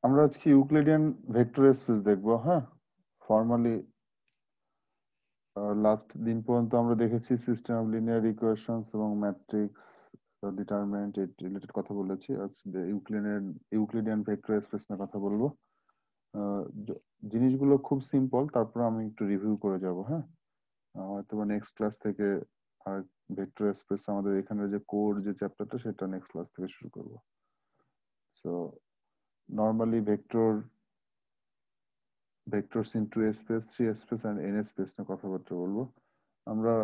আমরা আজকে Euclidean vector space দেখবো। হ্যাঁ, ফর্মালি লাস্ট দিন পর্যন্ত আমরা দেখেছি সিস্টেম অফ লিনিয়ার ইকুয়েশনস এবং ম্যাট্রিক্স ডিটারমিনেন্ট রিলেটেড কথা বলেছি। আজকে ইউক্লিডিয়ান ভেক্টর স্পেস নিয়ে কথা বলবো। জিনিসগুলো খুব সিম্পল, তারপর আমি একটু রিভিউ করে যাব। হ্যাঁ, হয়তো বা নেক্সট ক্লাস থেকে আর ভেক্টর স্পেস আমাদের এখানে যে কোর যে চ্যাপ্টারটা সেটা নেক্সট ক্লাস থেকে শুরু করব। So normally vectors into space, three space and N space নিয়ে কথাবার্তা বলবো আমরা।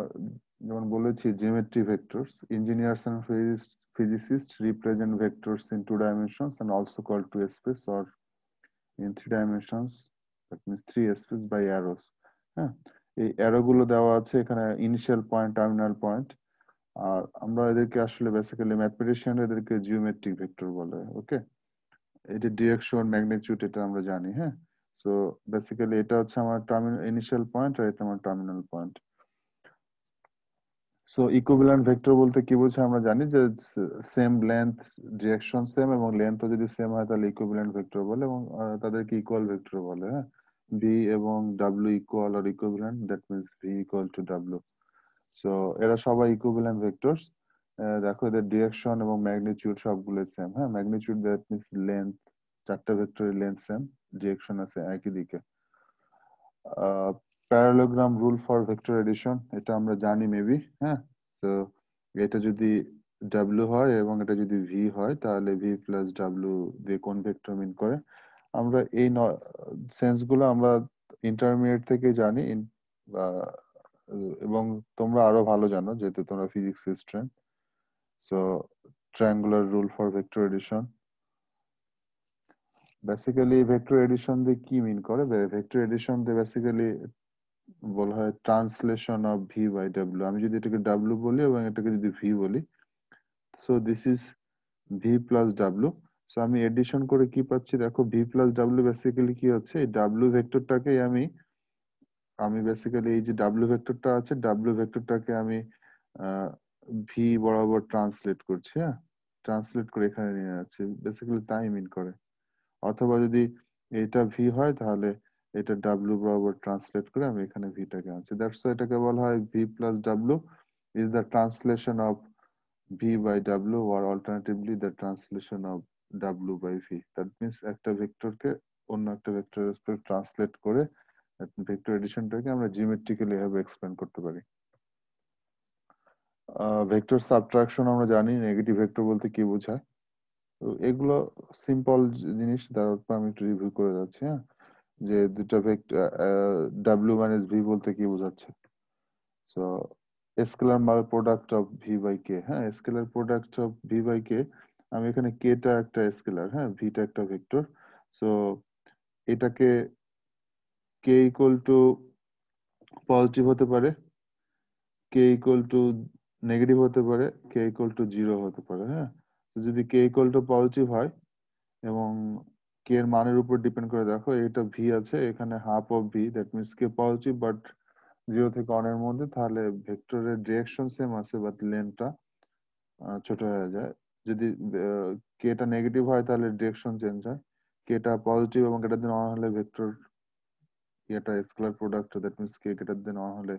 যেমন বলেছি, geometry vectors, engineers and physicists represent vectors in two dimensions and also called two space, or in three dimensions, that means three space by arrows. হ্যাঁ, এই arrow গুলো দেওয়া আছে এখানে, ইনিশিয়াল পয়েন্ট, টার্মিনাল পয়েন্ট। আর আমরা এদেরকে আসলে বেসিক্যালি ম্যাথমেটিশিয়ান এদেরকে জিওমেট্রিক ভেক্টর বলে। ওকে, এটা ডিরেকশন, ম্যাগনিটিউড, এটা আমরা জানি। হ্যাঁ, সো বেসিক্যালি এটা হচ্ছে আমার টার্মিনাল ইনিশিয়াল পয়েন্ট, আর এটা আমার terminal point. So equivalent vector বলতে কি বোঝায় আমরা জানি যে সেম লেন্থ, ডিরেকশন সেম, এবং লেন্থও যদি সেম হয় তাহলে ইকুইভ্যালেন্ট ভেক্টর বলে, এবং তাদেরকে ইকুয়াল ভেক্টর বলে। হ্যাঁ, ভি এবং ডাব্লিউ ইকুয়াল আর equivalent, that means V equal to W. So এরা সবাই ইকুইভ্যালেন্ট ভেক্টরস। দেখো এদের ডিরেকশন এবং ম্যাগনিটিউড সবগুলো সেম। হ্যাঁ, ম্যাগনিটিউড দ্যাট মিন্স লেন্থ, চারটা ভেক্টরের লেন্থ সেম, ডিরেকশন আছে একই দিকে। Parallelogram rule for vector addition, এটা আমরা জানি মেবি। হ্যাঁ, তো এটা যদি ডাব্লিউ হয় এবং এটা যদি ভি হয় তাহলে ভি প্লাস ডাব্লিউ দিয়ে কোন ভেক্টর মিন করে। আমরা এই সেন্স গুলো আমরা ইন্টারমিডিয়েট থেকে জানি, এবং তোমরা আরো ভালো জানো যেহেতু তোমরা physics student. So triangular rule for vector addition, basically vector addition দিয়ে কি মিন করে? ভেক্টর এডিশন দিয়ে বেসিক্যালি বলা হয় translation of V by W. আমি যদি এটাকে ডাব্লিউ বলি এবং এটাকে যদি ভি বলি, so this is V plus W. So আমি এডিশন করে কি পাচ্ছি দেখো, ভি প্লাস ডাব্লিউ বেসিক্যালি কি হচ্ছে, এই ডাব্লিউ ভেক্টরটাকে আমি আমি বেসিক্যালি এই যে ডাব্লিউ ভেক্টরটা আছে, ডাব্লিউ ভেক্টরটাকে আমি ভি বরাবর ট্রান্সলেট করছি। হ্যাঁ, ট্রান্সলেট করে এখানে নিয়ে যাচ্ছি, বেসিক্যালি তাই মিন করে। অথবা যদি এটা ভি হয় তাহলে এটা ডাব্লিউ বরাবর ট্রান্সলেট করে আমি এখানে ভিটাকে আনছি। দ্যাটস এটাকে বলা হয় V plus W is the translation of V by W, or alternatively the translation of W by V. That means একটা ভেক্টরকে অন্য একটা ভেক্টরের উপর ট্রান্সলেট করে ভেক্টর এডিশনটাকে আমরা জিওমেট্রিক্যালি এভাবে এক্সপ্লেন করতে পারি। ভেক্টর সাবট্রাকশন আমরা জানি, নেগেটিভ ভেক্টর বলতে কি বোঝায়। তো এগুলো সিম্পল জিনিস, তারপর আমি একটু রিভিউ করে যাচ্ছি। হ্যাঁ, যে দুটা ভেক্টর ডাব্লিউ মাইনাস ভি বলতে কি বোঝাচ্ছে। So scalar product of V by K. হ্যাঁ, scalar product of V by K, আমি এখানে কে টা একটা স্কেলার, হ্যাঁ, ভিটা একটা ভেক্টর। সো এটাকে কে ইকুয়াল টু পজিটিভ হতে পারে, কে ইকুয়াল টু নেগেটিভ হতে পারে, কে ইকুয়াল টু জিরো হতে পারে। হ্যাঁ, তো যদি কে ইকুয়াল টু পজিটিভ হয় এবং কে এর মানের উপর ডিপেন্ড করে, দেখো এটা ভি আছে, এখানে half of V, that means K positive but zero থেকে অনের মধ্যে, তাহলে ভেক্টরের ডিরেকশন সেম আছে বাট লেন্থটা ছোট হয়ে যায়। যদি কেটা নেগেটিভ হয় তাহলে ডিরেকশন চেঞ্জ হয়, কেটা পজিটিভ এবং গ্রেটার দেন 1 হলে ভেক্টর এটা scalar product, that means k greater than 1 হলে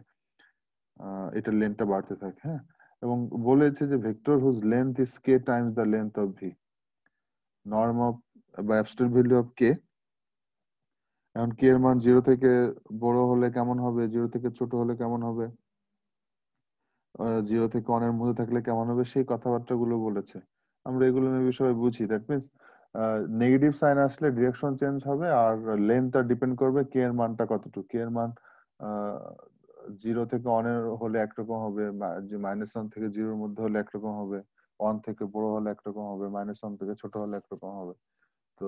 এটার লেন্থটা বাড়তে থাকে। হ্যাঁ, এবং বলেছে যে vector whose length is K times the length of V, norm of বা অ্যাবসলিউট ভ্যালু অফ কে। এখন কে এর মান জিরো থেকে বড় হলে কেমন হবে, জিরো থেকে ছোট হলে কেমন হবে, জিরো থেকে অনের মধ্যে থাকলে কেমন হবে, সেই কথাবার্তা গুলো বলেছে। আমরা এগুলো নিয়ে সবাই বুঝি। দ্যাট মিনস নেগেটিভ সাইন আসলে ডিরেকশন চেঞ্জ হবে, আর লেন্থটা ডিপেন্ড করবে কে এর মানটা কতটুকু। কে এর মান জিরো থেকে অনের হলে একরকম হবে, যে -1 থেকে জিরোর মধ্যে হলে একরকম হবে, 1 থেকে বড় হলে একরকম হবে, -1 থেকে ছোট হলে একরকম হবে। তো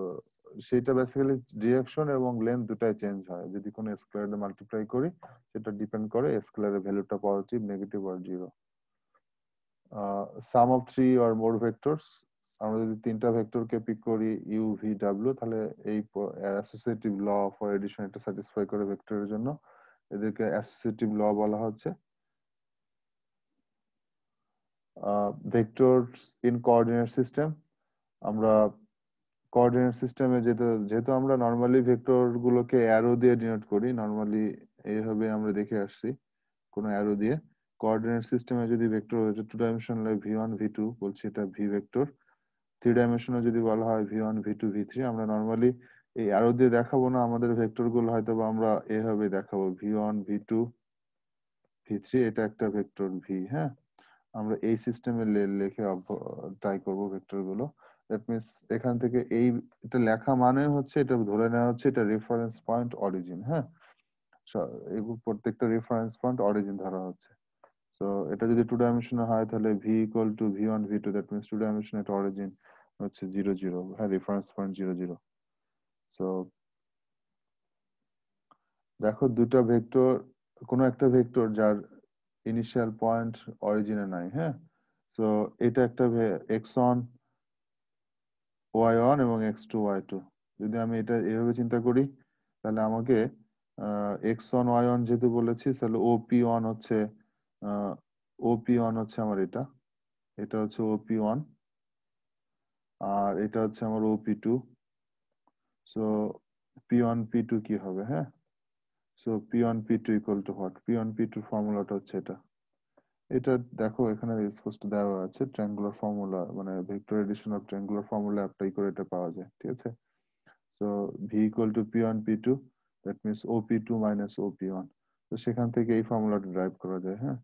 সেটা বেসিক্যালি ডিরেকশন এবং লেন্থ দুটাই চেঞ্জ হয় যদি কোনো স্কেলারে মাল্টিপ্লাই করি। সেটা ডিপেন্ড করে স্কেলারের ভ্যালুটা পজিটিভ, নেগেটিভ আর zero. Sum of three or more vectors, আমরা যদি তিনটা ভেক্টরকে পিক করি ইউ ভি ডাব্লিউ, তাহলে এই অ্যাসোসিয়েটিভ ল ফর এডিশন এটা স্যাটিসফাই করে ভেক্টরের জন্য, এদেরকে অ্যাসোসিয়েটিভ ল বলা হচ্ছে। ভেক্টরস ইন কোঅর্ডিনেট সিস্টেম, আমরা কোঅর্ডিনেট সিস্টেমে যেহেতু যেহেতু আমরা নর্মালি ভেক্টর গুলোকে অ্যারো দিয়ে ডিনোট করি, নর্মালি এইভাবে আমরা দেখে আসছি কোনো অ্যারো দিয়ে। কোঅর্ডিনেট সিস্টেমে যদি ভেক্টর টু ডাইমেনশনাল ভি1 ভি2 বলছি, এটা ভি ভেক্টর। থ্রি ডাইমেনশনে যদি বলা হয় ভি1 ভি2 ভি3, আমরা নর্মালি এই অ্যারো দিয়ে দেখাবো না আমাদের ভেক্টর গুলো, হয়তো বা আমরা এভাবে দেখাবো ভি1 ভি2 ভি3, এটা একটা ভেক্টর ভি। হ্যাঁ, আমরা এই সিস্টেমে লিখে ট্রাই করব ভেক্টর গুলো। দ্যাট মিন্স এখান থেকে এই এটা লেখা মানে হচ্ছে এটা ধরে নেওয়া হচ্ছে এটা রেফারেন্স পয়েন্ট অরিজিন। হ্যাঁ, এগুলো প্রত্যেকটা রেফারেন্স পয়েন্ট অরিজিন ধরা হচ্ছে। সো এটা যদি টু ডাইমেনশনাল হয় তাহলে ভি ইকুয়াল টু ভি1 ভি2, দ্যাট মিন্স টু ডাইমেনশন এটা অরিজিন হচ্ছে 0 0। হ্যাঁ, রেফারেন্স পয়েন্ট 0 0। সো দেখো দুটো ভেক্টর, কোনো একটা ভেক্টর যার ইনিশিয়াল পয়েন্ট অরিজিনে নাই। হ্যাঁ, সো এটা একটা x1 y1 এবং x2 y2। যদি আমি এটা এভাবে চিন্তা করি তাহলে আমাকে x1 y1 যেহেতু বলেছি, তাহলে OP1 হচ্ছে OP1 হচ্ছে আমার এটা, এটা হচ্ছে OP1, আর এটা হচ্ছে আমার OP2। সো P1 P2 কি হবে? হ্যাঁ, so P1 P2 equal to what? P1 P2 ফর্মুলাটা হচ্ছে এটা। এটা দেখো এখানে স্পষ্ট দেওয়া আছে, ট্রায়াঙ্গুলার ফর্মুলা, মানে vector edition of triangular formula apply করে এটা পাওয়া যায়। ঠিক আছে, so V equal two P1 P2, that means OP2 minus OP1। তো সেখান থেকে এই ফর্মুলাটা ড্রাইভ করা যায়। হ্যাঁ,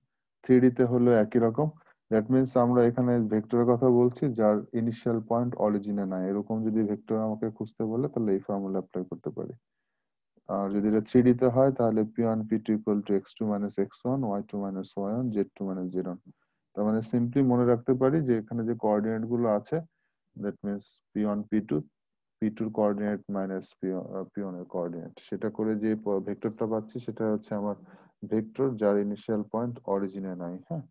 থ্রি তে হলো একই রকম। দ্যাট মিনস আমরা এখানে ভেক্টরের কথা বলছি যার ইনিশিয়াল পয়েন্ট অরিজিনে নাই, এরকম যদি ভেক্টর আমাকে খুঁজতে বলে তাহলে এই ফর্মুলা অ্যাপ্লাই করতে পারি। আর যদি এটা থ্রি তে হয় তাহলে P1 P2 equal to x2 minus x1 y2 minus y1 z2 minus z1। তার মানে সিম্পলি মনে রাখতে পারি যে এখানে যে কোঅর্ডিনেট গুলো আছে, that means P1 P2, P2 এর কোঅর্ডিনেট মাইনাস P1 এর কোঅর্ডিনেট, সেটা করে যে ভেক্টরটা পাচ্ছি সেটা হচ্ছে আমার ভেক্টর যার ইনিশিয়াল পয়েন্ট অরিজিনে নাই। হ্যাঁ,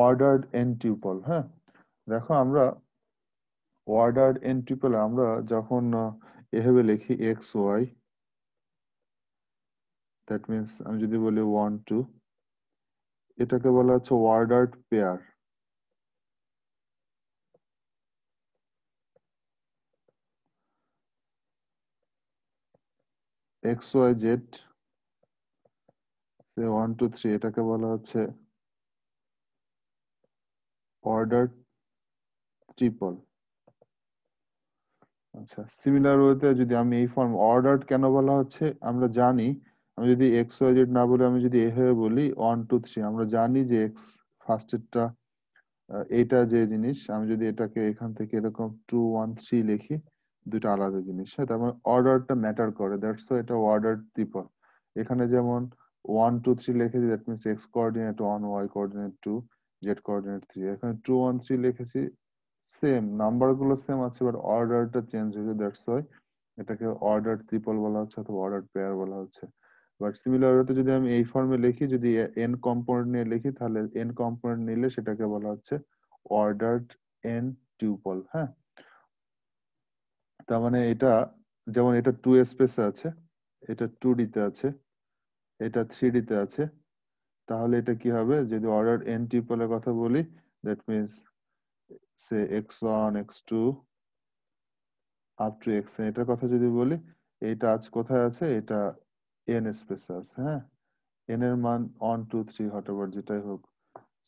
অর্ডার্ড এন টিউপল। হ্যাঁ, দেখো আমরা অর্ডার্ড এন টিউপল আমরা যখন এভাবে লিখি এক্স ওয়াই, দ্যাট মিনস আমি যদি বলি 1 2, এটাকে বলা হচ্ছে ordered pair. X Y Z 1 2 3, এটাকে বলা হচ্ছে অর্ডার্ড ট্রিপল। আচ্ছা, সিমিলার ওয়েতে যদি আমি এই ফর্ম অর্ডার্ড কেন বলা হচ্ছে আমরা জানি, আমি যদি এক্স ওয়াই জেড না বলে আমি যদি এভাবে বলি 1 2 3, আমরা জানি যে এক্স ফার্স্টেরটা, এইটা যে জিনিস, আমি যদি এটাকে এখান থেকে এরকম 2 1 3 লিখি, দুটো আলাদা জিনিস। হ্যাঁ, তার মানে অর্ডারটা ম্যাটার করে, দ্যাটস ওয়াই এটা অর্ডার ট্রিপল। এখানে যেমন 1 2 3 লিখেছি, that means X coordinate 1, Y coordinate 2, Z coordinate 3। এখানে 2 1 3 লিখেছি, সেম নাম্বার গুলো সেম আছে, বাট অর্ডারটা চেঞ্জ হয়েছে, দ্যাটস ওয়াই এটাকে অর্ডার ট্রিপল বলা হচ্ছে অথবা অর্ডার পেয়ার বলা হচ্ছে। বাট সিমিলার ওয়েতে যদি আমি এই ফর্মে লিখি, যদি এন কম্পোনেন্ট নিয়ে লিখি, তাহলে এন কম্পোনেন্ট নিলে সেটাকে বলা হচ্ছে অর্ডার্ড এন টিউপল। হ্যাঁ, তার মানে এটা যেমন এটা 2 স্পেসে আছে, এটা 2D তে আছে, এটা 3D তে আছে, তাহলে এটা কি হবে? যদি অর্ডার এন টিউপলের কথা বলি, that means say x1 x2 up to xn, এটার কথা যদি বলি, এটা আজ কোথায় আছে? এটা এন স্পেসে আছে। হ্যাঁ, এন এর মান 1 2 3 হোয়াটএভার যেটাই হোক।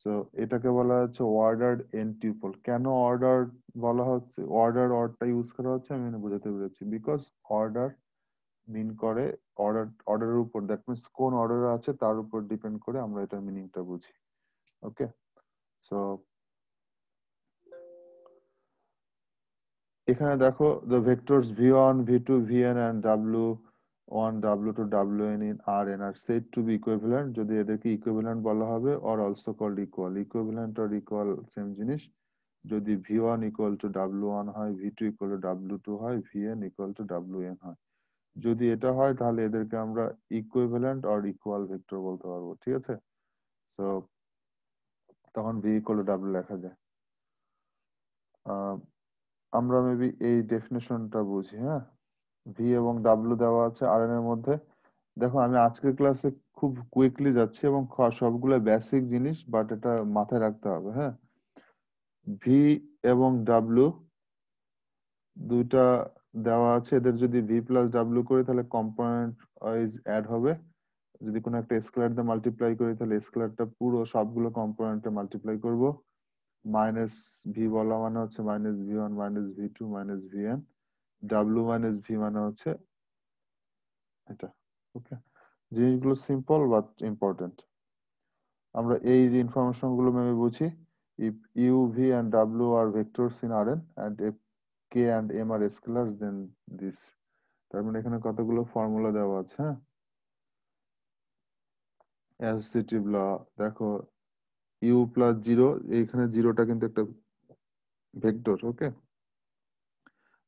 সো এটাকে বলা হচ্ছে অর্ডার্ড এন টিউপল। কেন অর্ডার বলা হচ্ছে, অর্ডার অর্ডটা ইউজ করা হচ্ছে আমি বোঝাতে পেরেছি, বিকজ অর্ডার মিন করে অর্ডারের উপর, দ্যাট মিনস কোন অর্ডার আছে তার উপর ডিপেন্ড করে আমরা এটার মিনিংটা বুঝি। ওকে, সো এখানে দেখো the vectors v1 v2 vn and w1 w2 wn in rn are said to be equivalent যদি এদেরকে equivalent বলা হবে, or also called equal। equivalent or equal same জিনিস। যদি v1 equal to w1 হয়, v2 equal to w2 হয়, vn equal to wn হয়। যদি এটা হয় তাহলে এদেরকে আমরা ইকুইভ্যালেন্ট আর ইকুয়াল ভেক্টর বলতে পারবো। ঠিক আছে, সো তখন v equal to w লেখা যায়। আহ, আমরা মেবি এই ডেফিনেশনটা বুঝি। হ্যাঁ, ভি এবং ডাব্লিউ দেওয়া আছে আর এন এর মধ্যে। দেখো আমি আজকের ক্লাসে খুব কুইকলি যাচ্ছি এবং সবগুলো বেসিক জিনিস, বাট এটা মাথায় রাখতে হবে। হ্যাঁ, ভি এবং ডাব্লিউ দুইটা দেওয়া আছে, এদের যদি ভি প্লাস ডাব্লিউ করি তাহলে কম্পোনেন্ট ওয়াইজ অ্যাড হবে। যদি কোনো একটা স্কেলার দিয়ে মাল্টিপ্লাই করি তাহলে স্কেলারটা পুরো সবগুলো কম্পোনেন্টে মাল্টিপ্লাই করব। মাইনাস ভি বলা মানে হচ্ছে minus V one minus V two minus V N, W minus V মানে হচ্ছে এটা। ওকে, জিনিসগুলো সিম্পল বাট ইম্পর্টেন্ট। আমরা এই ইনফরমেশন গুলো মেমে বুঝি। If U V and W are vectors in R N and if K and M are scalars then this. তার মানে এখানে কতগুলো ফর্মুলা দেওয়া আছে। হ্যাঁ, অ্যাসোসিয়েটিভ ল দেখো, ইউ প্লাস জিরো, এইখানে জিরোটা কিন্তু একটা ভেক্টর। ওকে,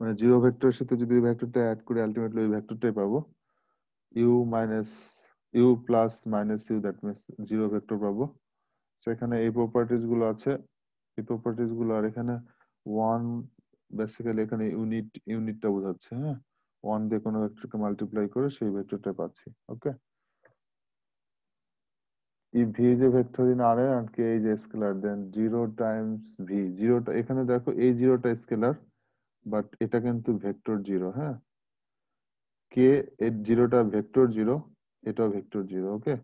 মানে জিরো ভেক্টরের সাথে যদি ভেক্টরটা অ্যাড করি আলটিমেটলি ওই ভেক্টরটাই পাবো। U minus U plus minus U, that means zero vector পাবো। সেখানে এই প্রপার্টিজ গুলো আছে, এই প্রপার্টিজ গুলো। আর এখানে ওয়ান বেসিক্যালি এখানে ইউনিটটা বোঝাচ্ছে। হ্যাঁ, ওয়ান দিয়ে কোনো ভেক্টরকে মাল্টিপ্লাই করে সেই ভেক্টরটা পাচ্ছি। ওকে, if v is a vector in Rn and k is a scalar, then 0 times v, জিরোটা এখানে দেখো, এই জিরোটা স্কেলার বাট এটা কিন্তু ভেক্টর জিরো। হ্যাঁ, কে এর জিরোটা ভেক্টর জিরো, এটাও ভেক্টর জিরো। ওকে,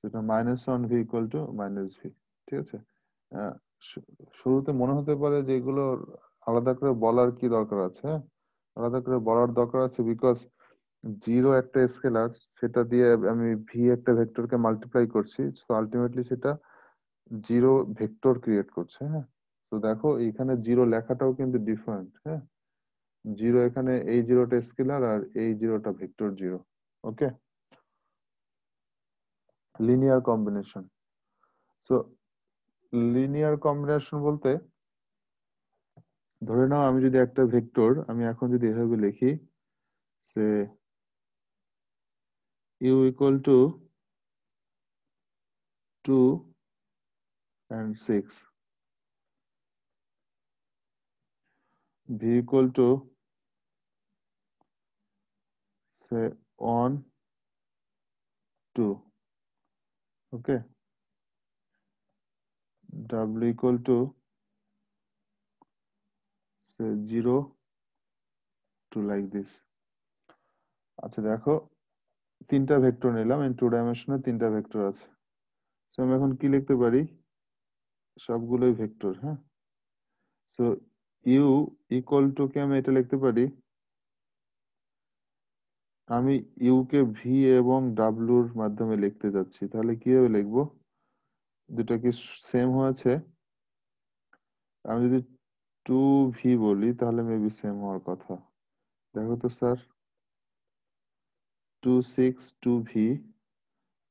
এটা minus one V equal two minus V. ঠিক আছে, আহ, শুরুতে মনে হতে পারে যে এগুলো আলাদা করে বলার কি দরকার আছে। হ্যাঁ, আলাদা করে বলার দরকার আছে, বিকজ জিরো একটা স্কেলার, সেটা দিয়ে আমি ভি একটা ভেক্টরকে মাল্টিপ্লাই করছি, তো আলটিমেটলি সেটা জিরো ভেক্টর ক্রিয়েট করছে। হ্যাঁ, তো দেখো এইখানে জিরো লেখাটাও কিন্তু ডিফারেন্ট। হ্যাঁ, জিরো এখানে এই জিরোটা স্কেলার আর এই জিরোটা vector zero. Okay, linear combination. So linear combination বলতে, ধরে নাও আমি যদি একটা ভেক্টর আমি এখন যদি এভাবে লিখি, সে you equal two 2 and 6, v equal to say 1 2, okay, w equal to say 0 to like this. আচ্ছা দেখো, তিনটা ভেক্টর নিলাম, ইন টু ডাইমেনশনে তিনটা ভেক্টর আছে। তো আমি এখন কি লিখতে পারি, সবগুলোই ভেক্টর। হ্যাঁ, সো ইউ ইকুয়াল টু কে আমি এটা লিখতে পারি, আমি ইউ কে ভি এবং ডাব্লুর মাধ্যমে লিখতে যাচ্ছি, তাহলে কিভাবে লিখবো, দুটা কি সেম হয়েছে? আমি যদি টু ভি বলি তাহলে মেবি সেম হওয়ার কথা। দেখো তো স্যার, 2 6 2 ভি,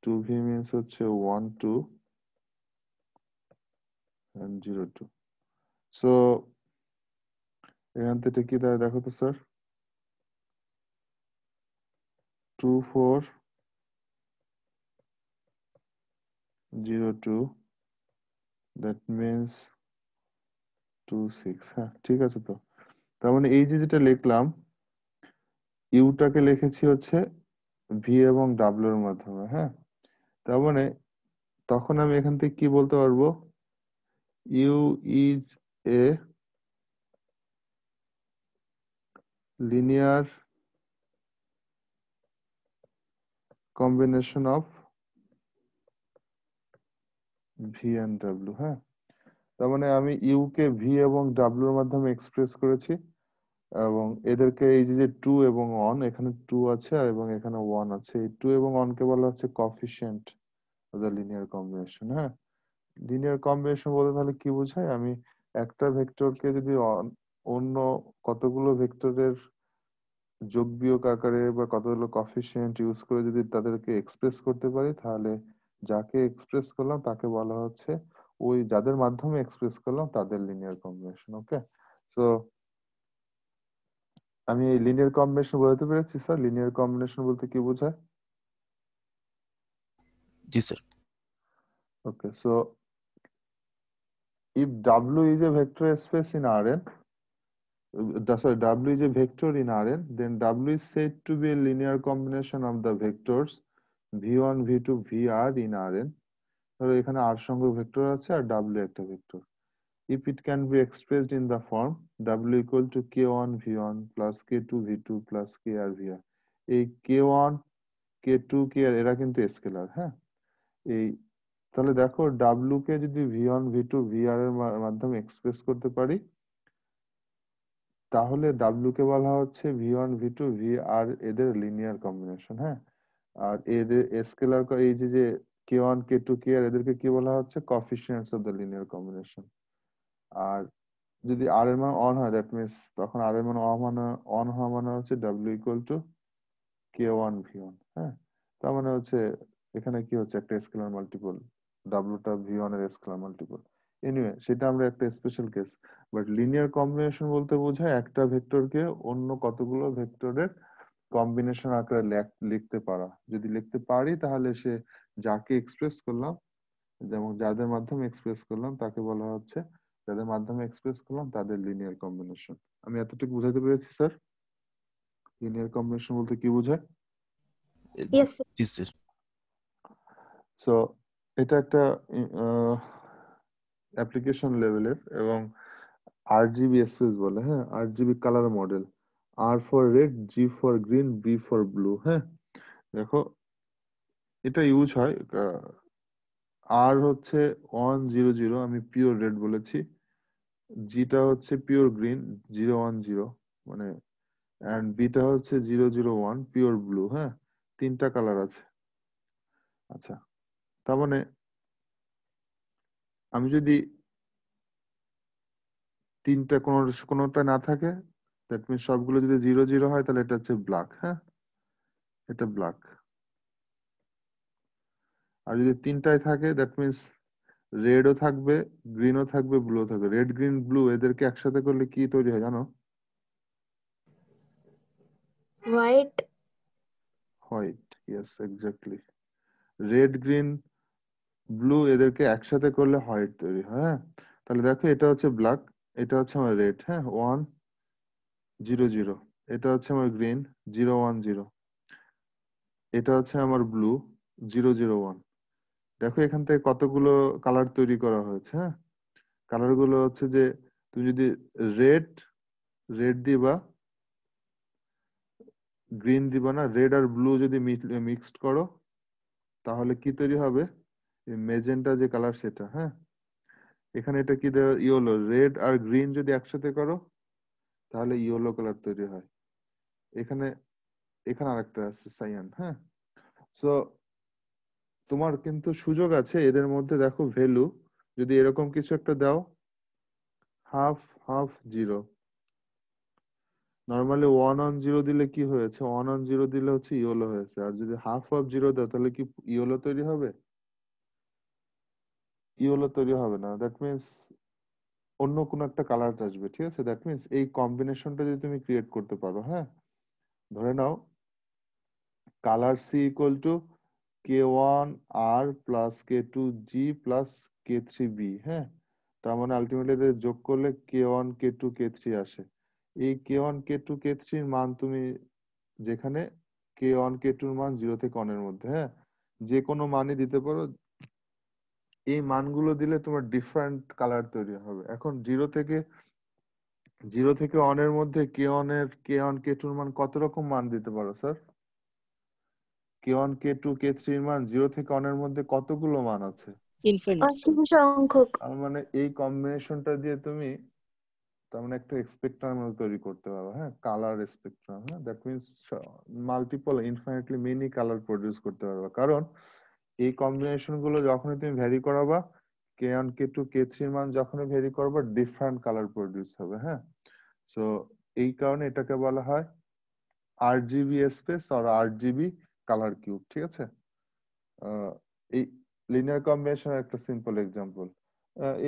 2 ভি মিনস হচ্ছে 1 2 and 0 2। সো এখান থেকে কি দাঁড়ায় দেখো তো স্যার, 2 4 0 2, দ্যাট মিনস 2 6। হ্যাঁ, ঠিক আছে। তো তার মানে এই যে যেটা লিখলাম, ইউটাকে লিখেছি হচ্ছে ভি এবং ডাব্লিউ এর মাধ্যমে। হ্যাঁ, তার মানে তখন আমি এখান থেকে কি বলতে পারবো, U is a linear combination of V and W. হ্যাঁ, তার মানে আমি ইউ কে ভি এবং ডাব্লিউ এর মাধ্যমে এক্সপ্রেস করেছি, এবং এদেরকে এই যে টু এবং ওয়ান, এখানে টু আছে আর এবং এখানে ওয়ান আছে, এই টু এবং ওয়ান কে বলা হচ্ছে coefficient of the linear combination. হ্যাঁ, লিনিয়ার কম্বিনেশন বলতে তাহলে কি বোঝায়, আমি একটা ভেক্টরকে যদি অন্য কতগুলো ভেক্টরের যোগ বিয়োগ আকারে বা কতগুলো কোএফিসিয়েন্ট ইউজ করে যদি তাদেরকে এক্সপ্রেস করতে পারি, তাহলে যাকে এক্সপ্রেস করলাম তাকে বলা হচ্ছে, ওই যাদের মাধ্যমে এক্সপ্রেস করলাম তাদের লিনিয়ার কম্বিনেশন। ওকে, সো আমি এই লিনিয়ার কম্বিনেশন বোঝাতে পেরেছি স্যার, লিনিয়ার কম্বিনেশন বলতে কি বোঝায়? জি sir. Okay, so if W is a vector space in Rn, sorry, W is a vector in Rn, then W is said to be a linear combination of the vectors v1 v2 vr in Rn। ধরো এখানে r সংখ্যক vector আছে আর W একটা vector, if it can be expressed in the form w equal to k1 v1 plus k2 v2 plus kr vr, এই k1 k2 kr এরা কিন্তু scalar, হ্যাঁ। এই তাহলে দেখো w কে যদি v1 v2 vr এর মাধ্যমে এক্সপ্রেস করতে পারি, তাহলে w কে বলা হচ্ছে v1 v2 vr এদের লিনিয়ার কম্বিনেশন, হ্যাঁ। আর এদের স্কেলার এই যে k1 k2 kr এদেরকে কি বলা হচ্ছে, কোএফিসিয়েন্টস অফ দ্য লিনিয়ার কম্বিনেশন। আর যদি আর এর মান অন হয় দ্যাট মিনস তখন আর এর মান অন হওয়া মানে হচ্ছে w equal to k1 v1, হ্যাঁ। তার মানে হচ্ছে এখানে কি হচ্ছে, একটা স্কেলার মাল্টিপল, w টা v1 এর স্কেলার মাল্টিপল। এনিওয়ে সেটা আমরা একটা special case, but linear combination বলতে বোঝায় একটা ভেক্টরকে অন্য কতগুলো ভেক্টরের কম্বিনেশন আকারে লিখতে পারা। যদি লিখতে পারি তাহলে সে যাকে এক্সপ্রেস করলাম, যেমন যাদের মাধ্যমে এক্সপ্রেস করলাম তাকে বলা হচ্ছে, যাদের মাধ্যমে এক্সপ্রেস করলাম তাদের লিনিয়ার কম্বিনেশন। আমি এতটুকু বুঝাতে পেরেছি স্যার? লিনিয়ার কম্বিনেশন বলতে কি বোঝায়? Yes, sir. Ji sir. So এটা একটা অ্যাপ্লিকেশন লেভেলের এবং আরজিবি স্পেস বলে, হ্যাঁ। RGB colour model, R for red, G for green, B for blue, হ্যাঁ। দেখো এটা ইউজ হয়, আর হচ্ছে 100, আমি পিওর রেড বলেছি, জিটা হচ্ছে পিওর গ্রিন 010 মানে, এন্ড বিটা হচ্ছে 001 পিওর ব্লু, হ্যাঁ। তিনটা কালার আছে। আচ্ছা, তার মানে আমি যদি তিনটা কোনোটা না থাকে, দ্যাট মিনস সবগুলো যদি 00 হয় তাহলে এটা হচ্ছে ব্ল্যাক, হ্যাঁ, এটা ব্ল্যাক। আর যদি তিনটায় থাকে দ্যাট মিনস রেডও থাকবে, গ্রিনও থাকবে, ব্লুও থাকবে। রেড গ্রিন ব্লু এদেরকে একসাথে করলে কি তৈরি হয় জানো? White. White, yes exactly. Red green blue এদেরকে একসাথে করলে হোয়াইট তৈরি হয়, হ্যাঁ। তাহলে দেখো এটা হচ্ছে ব্ল্যাক, এটা হচ্ছে আমার রেড, হ্যাঁ 100, এটা হচ্ছে আমার গ্রিন 010, এটা হচ্ছে আমার ব্লু 001। দেখো এখান থেকে কতগুলো কালার তৈরি করা হয়েছে, হ্যাঁ। কালার গুলো হচ্ছে যে তুমি যদি রেড রেড দিবা, গ্রিন দিবা না, রেড আর ব্লু যদি মিক্সড করো তাহলে কি তৈরি হবে, মেজেন্টা যে কালার সেটা, হ্যাঁ। এখানে এটা কি দেওয়া, ইয়েলো। রেড আর গ্রিন যদি একসাথে করো তাহলে ইয়েলো কালার তৈরি হয়। এখানে এখানে আরেকটা আছে সায়ান, হ্যাঁ। সো তোমার কিন্তু সুযোগ আছে এদের মধ্যে, দেখো ভ্যালু যদি এরকম কিছু একটা দাও, হাফ হাফ জিরো, নর্মালি 110 দিলে কি হয়েছে, 110 দিলে হচ্ছে ইয়েলো হয়েছে। আর যদি হাফ অফ জিরো দাও তাহলে কি ইয়েলো তৈরি হবে? ইয়েলো তৈরি হবে না, দ্যাট মিনস অন্য কোনো একটা কালার আসবে, ঠিক আছে। দ্যাট মিনস এই কম্বিনেশনটা যদি তুমি ক্রিয়েট করতে পারো, হ্যাঁ। ধরে নাও colour C equal to k1r plus k2g plus k3b, হ্যাঁ। তার মানে আলটিমেটলি এদের যোগ করলে k1 k2 k3 আসে। এই k1 k2 k3 এর মান তুমি যেখানে k1 k2 এর মান 0 থেকে 1 এর মধ্যে, হ্যাঁ, যে কোনো মানই দিতে পারো। এই মানগুলো দিলে তোমার ডিফারেন্ট কালার তৈরি হবে। এখন 0 থেকে 1 এর মধ্যে k1 k2 এর মান কত রকম মান দিতে পারো স্যার? k1 k2 k3 এর মান 0 থেকে 1 এর মধ্যে কতগুলো মান আছে? ইনফিনিট। অসীম সংখ্যক। তার মানে এই কম্বিনেশনটা দিয়ে তুমি তার মানে একটা স্পেকট্রাম তৈরি করতে পারবে, হ্যাঁ, কালার স্পেকট্রাম, হ্যাঁ। That means multiple infinitely many colour produce করতে পারবে, কারণ এই কম্বিনেশন গুলো যখনই তুমি ভ্যারি করাবা, k1 k2 k3 এর মান যখনই ভ্যারি করবা ডিফারেন্ট কালার প্রডিউস হবে, হ্যাঁ। সো এই কারণে এটাকে বলা হয় আরজিবি স্পেস আর আরজিবি কালার কিউব, ঠিক আছে। এই লিনিয়ার কম্বিনেশন একটা সিম্পল এক্সাম্পল।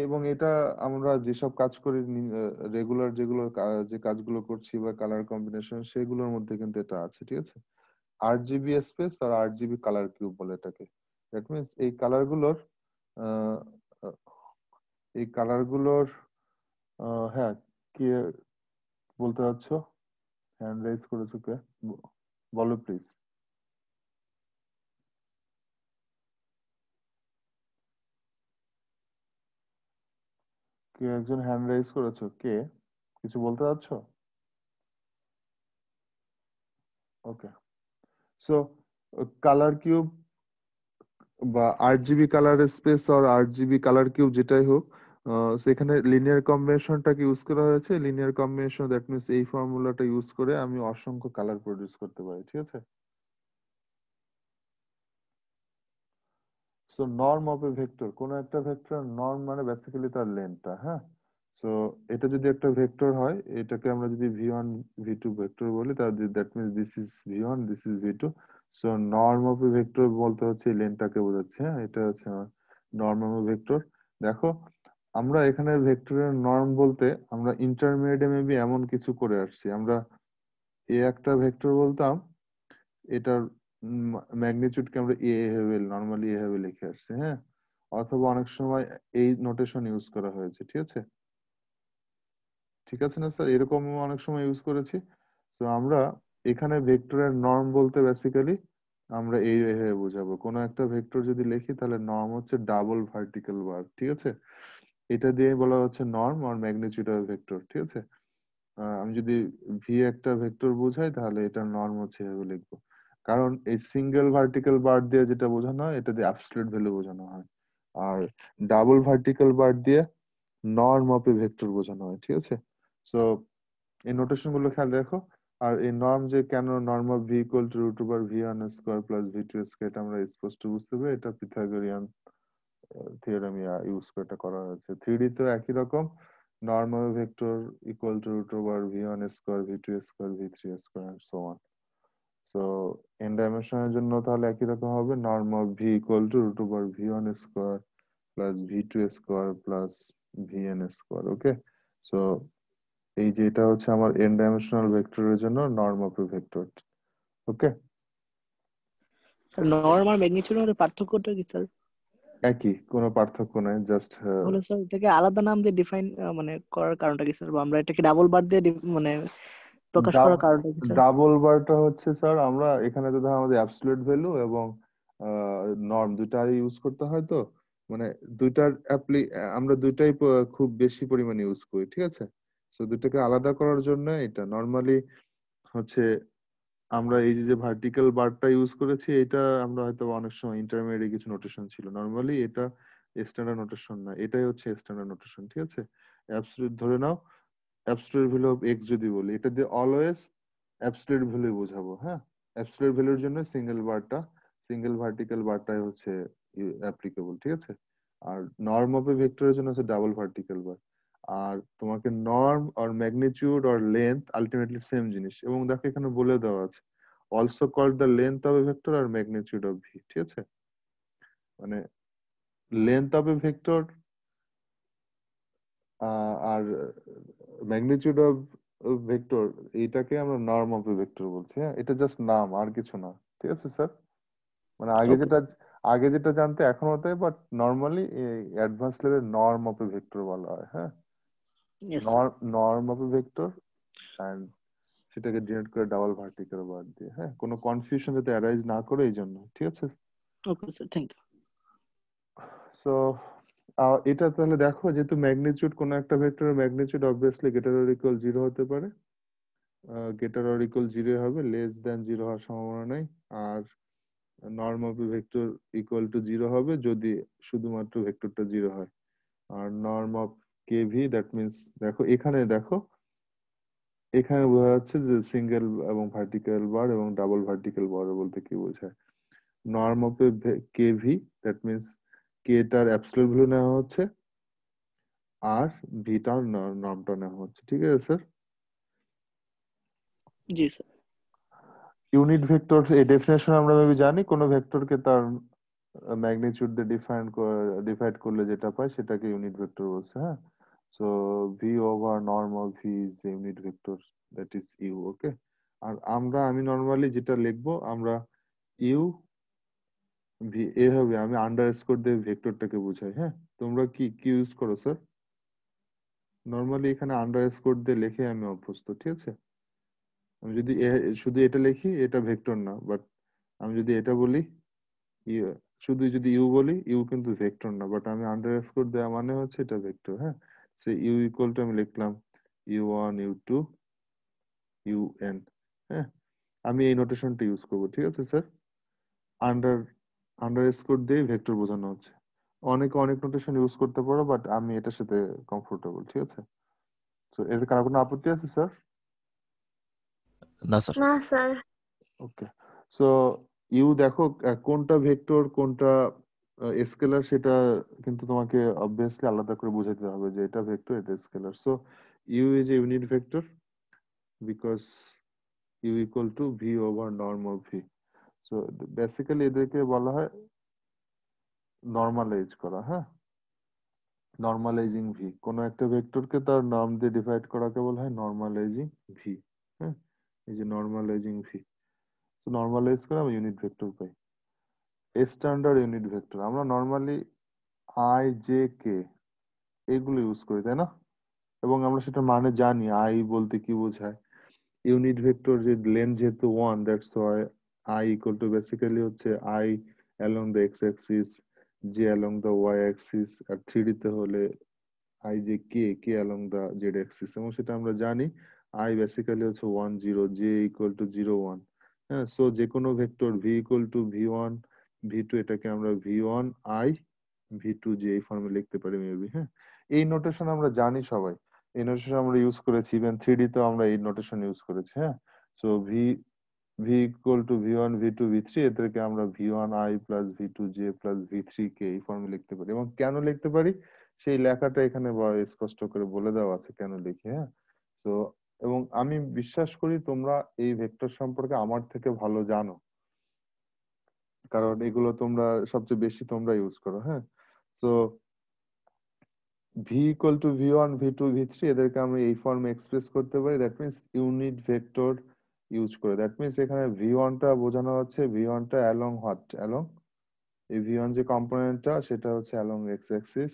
এবং এটা আমরা যেসব কাজ করি রেগুলার, যেগুলো যে কাজগুলো করছি বা কালার কম্বিনেশন, সেগুলোর মধ্যে কিন্তু এটা আছে, ঠিক আছে। আরজিবি স্পেস আর আরজিবি কালার কিউব বলে এটাকে। দ্যাট মিনস এই কালার গুলোর আহ, আহ, এই কালার গুলোর হ্যাঁ, কি বলতে চাচ্ছ? হ্যান্ড রেজ করেছো কে? বলো প্লিজ। কে কে একজন হ্যান্ড রাইজ করেছো? কে? কিছু বলতে চাচ্ছ? ওকে। সো কালার কিউব বা আরজিবি কালার স্পেস আর আরজিবি কালার কিউব যেটাই হোক, সেখানে লিনিয়ার কম্বিনেশনটাকে ইউজ করা হয়েছে। লিনিয়ার কম্বিনেশন দ্যাট মিনস এই ফর্মুলাটা ইউজ করে আমি অসংখ্য কালার প্রডিউস করতে পারি, ঠিক আছে? So norm of a vector, কোন একটা ভেক্টর নর্ম মানে বেসিক্যালি তার লেন্থটা, হ্যাঁ। সো এটা যদি একটা ভেক্টর হয়, এটাকে আমরা যদি ভি1 ভি2 ভেক্টর বলি, তাহলে that means this is V1, this is ভি2। So norm of a vector বলতে হচ্ছে এই লেন্থটাকে বোঝাচ্ছে, হ্যাঁ। এটা হচ্ছে নর্ম অফ এ ভেক্টর। দেখো, আমরা এখানে ভেক্টরের নর্ম বলতে আমরা ইন্টারমিডিয়েটে মেবি এমন কিছু করে আসছি। আমরা এ একটা ভেক্টর বলতাম, এটার ম্যাগনিটিউডকে আমরা এ ভেবে নর্মালি এ ভেবে লিখে আসছি, হ্যাঁ। অথবা অনেক সময় এই নোটেশন ইউজ করা হয়েছে, ঠিক আছে? ঠিক আছে না স্যার? এরকম অনেক সময় ইউজ করেছি। তো আমরা এখানে ভেক্টরের নর্ম বলতে বেসিক্যালি আমরা এই ভেবে বোঝাবো। কোনো একটা ভেক্টর যদি লিখি তাহলে নর্ম হচ্ছে ডাবল ভার্টিক্যাল বার, ঠিক আছে? এটা দিয়ে বলা হচ্ছে নর্ম আর ম্যাগনিটিউড অফ ভেক্টর, ঠিক আছে? আমি যদি ভি একটা ভেক্টর বোঝাই তাহলে এটার নর্ম হচ্ছে এভাবে লিখবো। কারণ এই সিঙ্গেল ভার্টিক্যাল বার দিয়ে যেটা বোঝানো হয় এটা দিয়ে অ্যাবসলিউট ভ্যালু বোঝানো হয়, আর ডাবল ভার্টিক্যাল বার দিয়ে নর্ম অফ এ ভেক্টর বোঝানো হয়, ঠিক আছে? সো এই নোটেশন গুলো খেয়াল রাখো। আর এই নর্ম যে কেন norm of V equal to root over V one square plus V two square, এটা আমরা স্পষ্ট বুঝতে পারি। এটা পিথাগোরিয়ান থিওরেম ইউজ করে এটা করা হয়েছে। থ্রিডি তো একই রকম, norm of vector equal to root over V one square V two square V three square and so on. So N ডাইমেনশনের জন্য তাহলে একই রকম হবে, norm of V equal to root over V one square plus V two square plus V N square. Okay. So এই যে এটা হচ্ছে আমার এন ডাইমেনশনাল ভেক্টরের জন্য norm of a vector. Okay. Sir norm আর ম্যাগনিটিউড এর পার্থক্যটা কি স্যার? একই, কোনো পার্থক্য নাই, জাস্ট তাহলে স্যার এটাকে আলাদা নাম দিয়ে ডিফাইন মানে করার কারণটা কি স্যার? বা আমরা এটাকে ডাবল বার দিয়ে মানে প্রকাশ করার কারণটা কি স্যার? ডাবল বারটা হচ্ছে স্যার, আমরা এখানে তো ধর আমাদের অ্যাবসলিউট ভ্যালু এবং নর্ম দুটাই ইউজ করতে হয়, তো মানে দুইটার আমরা দুইটাই খুব বেশি পরিমাণে ইউজ করি, ঠিক আছে? তো দুটাকে আলাদা করার জন্য এটা নর্মালি হচ্ছে আমরা এই যে ভার্টিক্যাল বারটা ইউজ করেছি, এটা আমরা হয়তো অনেক সময় ইন্টারমিডিয়েট কিছু নোটেশন ছিল, নর্মালি এটা স্ট্যান্ডার্ড নোটেশন না, এটাই হচ্ছে স্ট্যান্ডার্ড নোটেশন, ঠিক আছে? অ্যাবসলিউট ধরে নাও, অ্যাবসলিউট ভ্যালু অফ এক্স যদি বলি, এটা দিয়ে অলওয়েজ অ্যাবসলিউট ভ্যালু বোঝাবো, হ্যাঁ। অ্যাবসলিউট ভ্যালুর জন্য সিঙ্গেল ভার্টিক্যাল বারটাই হচ্ছে অ্যাপ্লিকেবল, ঠিক আছে? আর নর্ম অফ এ ভেক্টরের জন্য হচ্ছে ডাবল ভার্টিক্যাল বার। আর তোমাকে নর্ম আর ম্যাগনিটিউড আর লেন্থ আলটিমেটলি সেম জিনিস, এবং দেখো এখানে বলে দেওয়া আছে also called the length of a vector আর ম্যাগনিটিউড অফ ভি, ঠিক আছে? মানে লেন্থ অফ এ ভেক্টর আর ম্যাগনিটিউড অফ ভেক্টর, এইটাকে আমরা নর্ম অফ এ ভেক্টর বলছি, হ্যাঁ। এটা জাস্ট নাম, আর কিছু না, ঠিক আছে স্যার? মানে ওকে আগে যেটা জানতে এখনো তাই, but normally advance level norm of a vector বলা হয়, হ্যাঁ। Yes norm of a vector and সেটাকে ডিনোট করে ডাবল ভার্টিক্যাল বার দিয়ে, হ্যাঁ। কোনো কনফিউশন যাতে অ্যারাইজ না করে এই জন্য, ঠিক আছে? Okay sir thank you. So এটা তাহলে দেখো, যেহেতু ম্যাগনিটিউড কোন একটা ভেক্টরের magnitude obviously greater or equal zero হতে পারে, গ্রেটার অর ইকুয়াল জিরো হবে, লেস দ্যান জিরো হওয়ার সম্ভাবনা নাই। আর norm of a vector equal to zero হবে যদি শুধুমাত্র ভেক্টরটা জিরো হয়। আর norm of k v that means, দেখো এখানে দেখো, এখানে বোঝা যাচ্ছে যে সিঙ্গেল এবং ভার্টিক্যাল বার এবং ডাবল ভার্টিক্যাল বার বলতে কি বোঝায়। Norm of a k v that means k টার অ্যাবসলিউট ভ্যালু নেওয়া হচ্ছে আর ভিটার নর্মটা নেওয়া হচ্ছে, ঠিক আছে স্যার? জি স্যার। ইউনিট ভেক্টর এই ডেফিনেশন আমরা মেবি জানি, কোন ভেক্টরকে তার ম্যাগনিটিউড দিয়ে ডিভাইড করলে যেটা পাই সেটাকে ইউনিট ভেক্টর বলছে, হ্যাঁ। So v over norm of v is the unit vector, that is u. Okay. আর আমি নর্মালি যেটা লিখবো, আমরা ইউ ভি এভাবে আমি আন্ডারস্কোর দিয়ে ভেক্টরটাকে বুঝাই, হ্যাঁ। তোমরা কি কি ইউজ করো স্যার? নর্মালি এখানে আন্ডারস্কোর দিয়ে লিখে আমি অভ্যস্ত, ঠিক আছে? আমি যদি শুধু এটা লিখি, এটা ভেক্টর না, বাট আমি যদি এটা বলি, ইউ, শুধু যদি ইউ বলি, ইউ কিন্তু ভেক্টর না, বাট আমি আন্ডারস্কোর দেওয়া মানে হচ্ছে এটা ভেক্টর, হ্যাঁ। সে ইউ ইকুয়াল টু আমি লিখলাম u1 u2 un। হ্যাঁ, আমি এই নোটেশনটা ইউজ করবো, ঠিক আছে স্যার? আন্ডার আন্ডারস্কোর দিয়ে ভেক্টর বোঝানো হচ্ছে। অনেকে অনেক নোটেশন ইউজ করতে পারো, বাট আমি এটার সাথে কমফোর্টেবল, ঠিক আছে? তো এর কারো কোনো আপত্তি আছে স্যার? না স্যার। না স্যার। ওকে, সো ইউ দেখো কোনটা ভেক্টর কোনটা স্কেলার সেটা কিন্তু তোমাকে অবভিয়াসলি আলাদা করে বোঝাতে হবে যে এটা ভেক্টর এটা scalar. So U is a unit vector because U equal to V over norm of V. So basically এদেরকে বলা হয় নর্মালাইজ করা। হ্যাঁ, নর্মালাইজিং ভি, কোনো একটা ভেক্টরকে তার নর্ম দিয়ে ডিভাইড করাকে বলা হয় নর্মালাইজিং ভি। হ্যাঁ, এই যে নর্মালাইজিং ভি, তো নর্মালাইজ করে আমি ইউনিট ভেক্টর পাই। স্ট্যান্ডার্ড ইউনিট ভেক্টর আমরা নর্মালি আই জে কে এগুলো ইউজ করি, তাই না? এবং আমরা সেটা মানে জানি আই বলতে কি বোঝায়। ইউনিট ভেক্টর যে লেন্থ যেহেতু 1, that's why i equal to basically হচ্ছে i along the x axis, j along the y axis, আর 3D তে হলে আই যে k k along the z axis. এবং সেটা আমরা জানি আই বেসিক্যালি হচ্ছে 1 0, জে ইকুয়াল টু 0 1। হ্যাঁ, সো যে কোনো vector V equal to v1 v2 এটাকে আমরা v1 i v2 j এই ফর্মে লিখতে পারি মেবি। হ্যাঁ, এই নোটেশন আমরা জানি সবাই, এই নোটেশন আমরা ইউজ করেছি, ইভেন 3D তেও আমরা এই নোটেশন ইউজ করেছি। হ্যাঁ, so v equal to v1 v2 v3 এদেরকে আমরা v1 i plus v2 j plus v3 কে এই ফর্মে লিখতে পারি। এবং কেন লিখতে পারি সেই লেখাটা এখানে স্পষ্ট করে বলে দেওয়া আছে কেন লিখি। হ্যাঁ, তো এবং আমি বিশ্বাস করি তোমরা এই ভেক্টর সম্পর্কে আমার থেকে ভালো জানো, কারণ এগুলো তোমরা সবচেয়ে বেশি তোমরা ইউজ করো। হ্যাঁ, তো V equal to v1 v2 v3 এদেরকে আমরা এই ফর্মে এক্সপ্রেস করতে পারি, that means unit vector use করে। দ্যাট মিনস এখানে v1 টা বোঝানো হচ্ছে v1 টা অ্যালং হোয়াট, অ্যালং এই v1 যে কম্পোনেন্টটা সেটা হচ্ছে অ্যালং এক্স অ্যাক্সিস,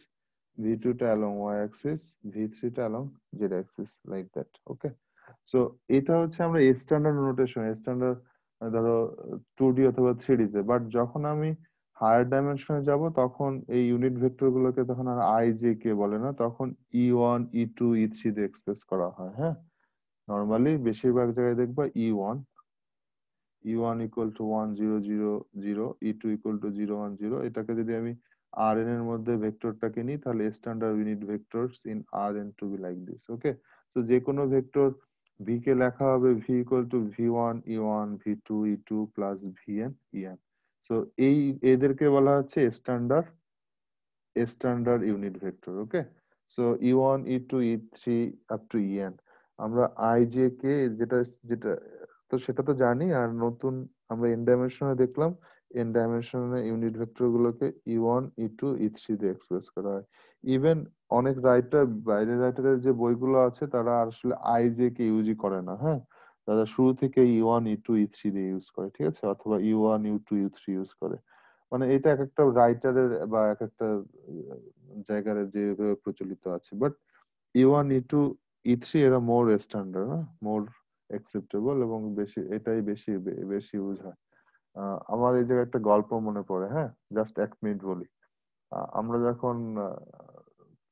v2 টা অ্যালং ওয়াই অ্যাক্সিস, v3 টা along Z Axis, like that. Okay, so এটা হচ্ছে আমরা স্ট্যান্ডার্ড নোটেশন, স্ট্যান্ডার্ড ধরো 2D অথবা 3D তে। বাট যখন আমি হায়ার ডাইমেনশনে যাব তখন এই ইউনিট ভেক্টর গুলোকে তখন আর আই জে কে বলে না, তখন e1 e2 e3 দিয়ে এক্সপ্রেস করা হয়। হ্যাঁ, নর্মালি বেশিরভাগ জায়গায় দেখবা e1 equal to 1 0 0 0, e2 equal to 0 1 0। এটাকে যদি আমি rn এর মধ্যে ভেক্টরটাকে নিই তাহলে standard unit vectors in rn to be like this. Okay, তো যে কোনো ভেক্টর v কে লেখা হবে v equal to v1 e1 v2 e2 plus vn en। So এই এদেরকে বলা হচ্ছে standard unit vector. Okay, so e1 e2 e3 up to en আমরা i j k যেটা যেটা তো সেটা তো জানি। আর নতুন আমরা এন ডাইমেনশনে দেখলাম এন ডাইমেনশনে ইউনিট ভেক্টর গুলোকে e1 e2 e3 দিয়ে এক্সপ্রেস করা হয়। ইভেন অনেক রাইটার, বাইরের রাইটারের যে বইগুলো আছে তারা আসলে i j কে ইউজই করে না। হ্যাঁ, তারা শুরু থেকে e1 e2 e3 দিয়ে ইউজ করে, ঠিক আছে, অথবা e1 u2 u3 ইউজ করে। মানে এটা এক একটা রাইটারের বা এক একটা জায়গার যে প্রচলিত আছে। বাট e1 e2 e3 এরা মোর স্ট্যান্ডার্ড, মোর অ্যাকসেপ্টেবল এবং বেশি, এটাই বেশি বেশি ইউজ হয়। আমার এই জায়গায় একটা গল্প মনে পড়ে। হ্যাঁ, জাস্ট 1 মিনিট বলি। আমরা যখন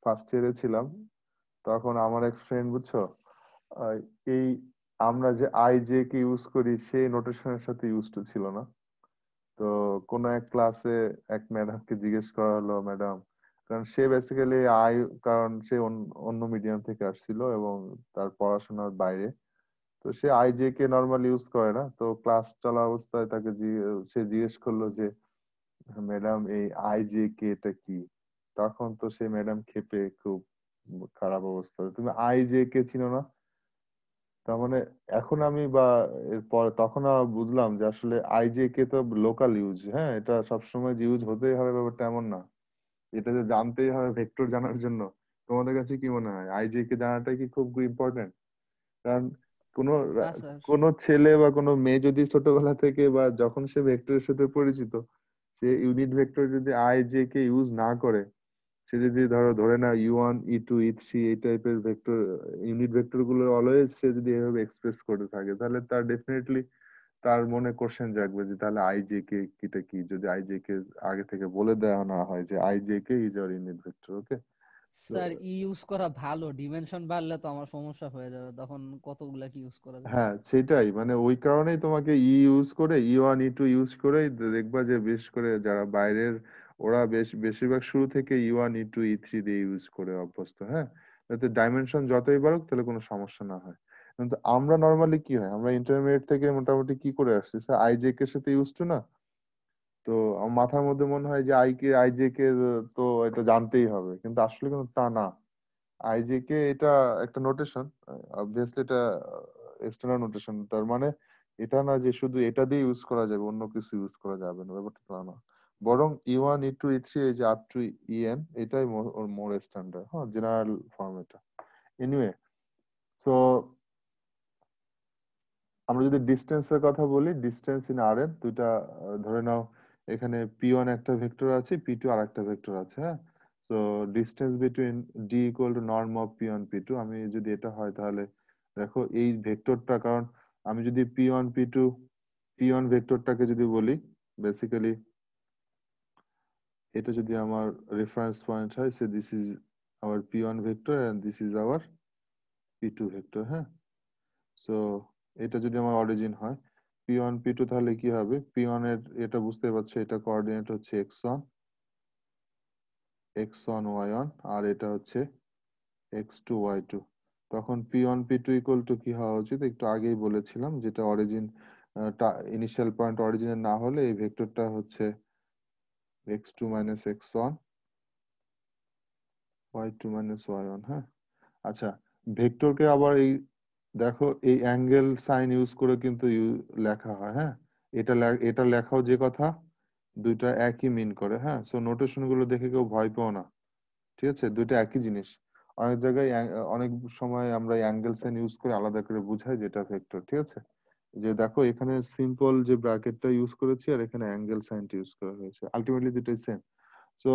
ফার্স্ট ইয়ারে ছিলাম তখন আমার এক ফ্রেন্ড, বুঝছো, আহ, এই আমরা যে আই জে কে ইউজ করি সেই নোটেশনের সাথে ইউজ টু ছিল না। তো কোন এক ক্লাসে এক ম্যাডামকে জিজ্ঞেস করা হলো, ম্যাডাম, কারণ সে বেসিক্যালি কারণ সে অন্য মিডিয়াম থেকে আসছিল এবং তার পড়াশোনার বাইরে, তো সে আইজে কে নর্মাল ইউজ করে না। তো ক্লাস চলা অবস্থায় তাকে সে জিজ্ঞেস করলো যে ম্যাডাম এই আইজে কে এটা কি। তখন তো সে ম্যাডাম ক্ষেপে খুব খারাপ অবস্থা, তুমি আইজে কে চিনো না? তার মানে এখন আমি বা এরপর তখন বুঝলাম যে আসলে আইজে কে তো লোকাল ইউজ। হ্যাঁ, এটা সবসময় যে ইউজ হতেই হবে ব্যাপারটা এমন না, এটা যে জানতেই হবে ভেক্টর জানার জন্য। তোমাদের কাছে কি মনে হয় আইজে কে জানাটাই কি খুব ইম্পর্টেন্ট? কারণ কোনো না স্যার। কোনো ছেলে বা কোনো মেয়ে যদি ছোটবেলা থেকে বা যখন সে ভেক্টরের সাথে পরিচিত, সে ইউনিট ভেক্টর যদি আইজে কে ইউজ না করে, সে যদি ধরে না e1 e2 e3 এই টাইপের ভেক্টর ইউনিট ভেক্টর গুলো অলওয়েজ সে যদি এভাবে এক্সপ্রেস করে থাকে, তাহলে তার ডেফিনেটলি তার মনে কোশ্চেন জাগবে যে তাহলে আইজে কে কিটা কি, যদি আইজে কে আগে থেকে বলে দেওয়া না হয় যে i j k is our unit vector. Okay, sir use করা ভালো, ডিমেনশন বাড়লে তো আমার সমস্যা হয়ে যাবে, তখন কতগুলা কি ইউজ করা যাবে। হ্যাঁ সেটাই, মানে ওই কারণেই তোমাকে ইউজ করে E1 E2 ইউজ করে দেখবা যে বিশেষ করে যারা বাইরের, ওরা বেশিরভাগ শুরু থেকে E1 E2 E3 দিয়ে ইউজ করে অভ্যস্ত। হ্যাঁ, যাতে ডাইমেনশন যতই বাড়ুক তাহলে কোনো সমস্যা না হয়। কিন্তু আমরা নর্মালি কি হয়, আমরা ইন্টারমিডিয়েট থেকে মোটামুটি কি করে আসছি স্যার, আইজেক এর সাথে ইউজ টু না। তো আমার মাথার মধ্যে মনে হয় যে আইজেকে তো এটা জানতেই হবে, কিন্তু আসলে কিন্তু তা না। আইজেকে এটা একটা নোটেশন, অবভিয়াসলি এটা এক্সটার্নাল নোটেশন, তার মানে এটা না যে শুধু এটা দিয়ে ইউজ করা যাবে, অন্য কিছু ইউজ করা যাবে না, ব্যাপারটা তা না। বরং E1 E2 E3 এই যে আপ টু EN এটাই মোর স্ট্যান্ডার্ড, হ্যাঁ, জেনারেল ফর্ম এটা। এনিওয়ে, সো আমরা যদি ডিস্টেন্সের কথা বলি, ডিস্টেন্স ইন Rn দুইটা, ধরে নাও এখানে P1 একটা ভেক্টর আছে, P2 আর একটা ভেক্টর আছে। হ্যাঁ, so distance between D equal to norm of P1 P2, আমি যদি এটা হয় তাহলে দেখো এই ভেক্টরটা, কারণ আমি যদি P1 ভেক্টরটাকে যদি বলি, বেসিক্যালি এটা যদি আমার রেফারেন্স পয়েন্ট হয়, say this is our P1 vector and this is our P2 vector. হ্যাঁ, সো এটা যদি আমার অরিজিন হয় P1 P2, তাহলে কি হবে, P1 এর এটা বুঝতে পারছো, এটা কোঅর্ডিনেট হচ্ছে x1 y1, আর এটা হচ্ছে x2 y2। তখন P1 P2 ইকুয়াল টু কি হওয়া উচিত, একটু আগেই বলেছিলাম, যেটা অরিজিন, ইনিশিয়াল পয়েন্ট অরিজিনের না হলে এই ভেক্টরটা হচ্ছে x2 minus x1 y2 minus y1। হ্যাঁ, আচ্ছা, ভেক্টরকে আবার এই দেখো এই অ্যাঙ্গেল সাইন ইউজ করে কিন্তু লেখা হয়। হ্যাঁ, এটা লেখাও যে কথা, দুইটা একই মিন করে। হ্যাঁ, সো নোটেশন গুলো দেখে কেউ ভয় পাও না, ঠিক আছে, দুইটা একই জিনিস। অনেক জায়গায় অনেক সময় আমরা অ্যাঙ্গেল সাইন ইউজ করে আলাদা করে বুঝাই যেটা ভেক্টর, ঠিক আছে। যে দেখো এখানে সিম্পল যে ব্র্যাকেটটা ইউজ করেছি আর এখানে অ্যাঙ্গেল সাইনটা ইউজ করা হয়েছে, আলটিমেটলি দুটোই সেম। সো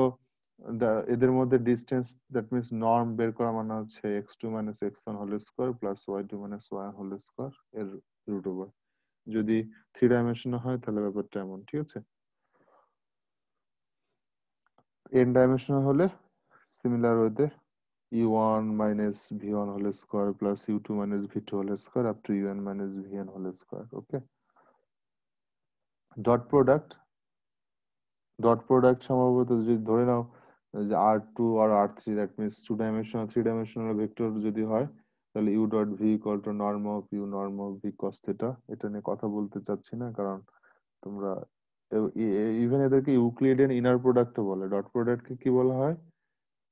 এদের মধ্যে ডিস্টেন্স, দ্যাট মিন্স নর্ম বের করা মানে হচ্ছে x2 minus x1 whole square plus y2 minus y1 whole square এর রুট ওভার। যদি 3 ডাইমেনশন হয় তাহলে ব্যাপারটা এমন, ঠিক আছে। n ডাইমেনশনাল হলে সিমিলার ওয়েতে u1 minus v1 whole square plus u2 minus v2 whole square up to un minus vn whole square. Okay, dot product সম্ভবত যদি ধরে নাও যে R2 আর R3, that means 3 dimensional vector যদি হয়, তাহলে u dot v equal to norm of u norm of v cos theta. এটা নিয়ে কথা বলতে চাচ্ছি না, কারণ তোমরা ইভেন এদেরকে ইউক্লিডিয়ান ইনার প্রোডাক্ট বলে। ডট প্রোডাক্টকে কি বলা হয়,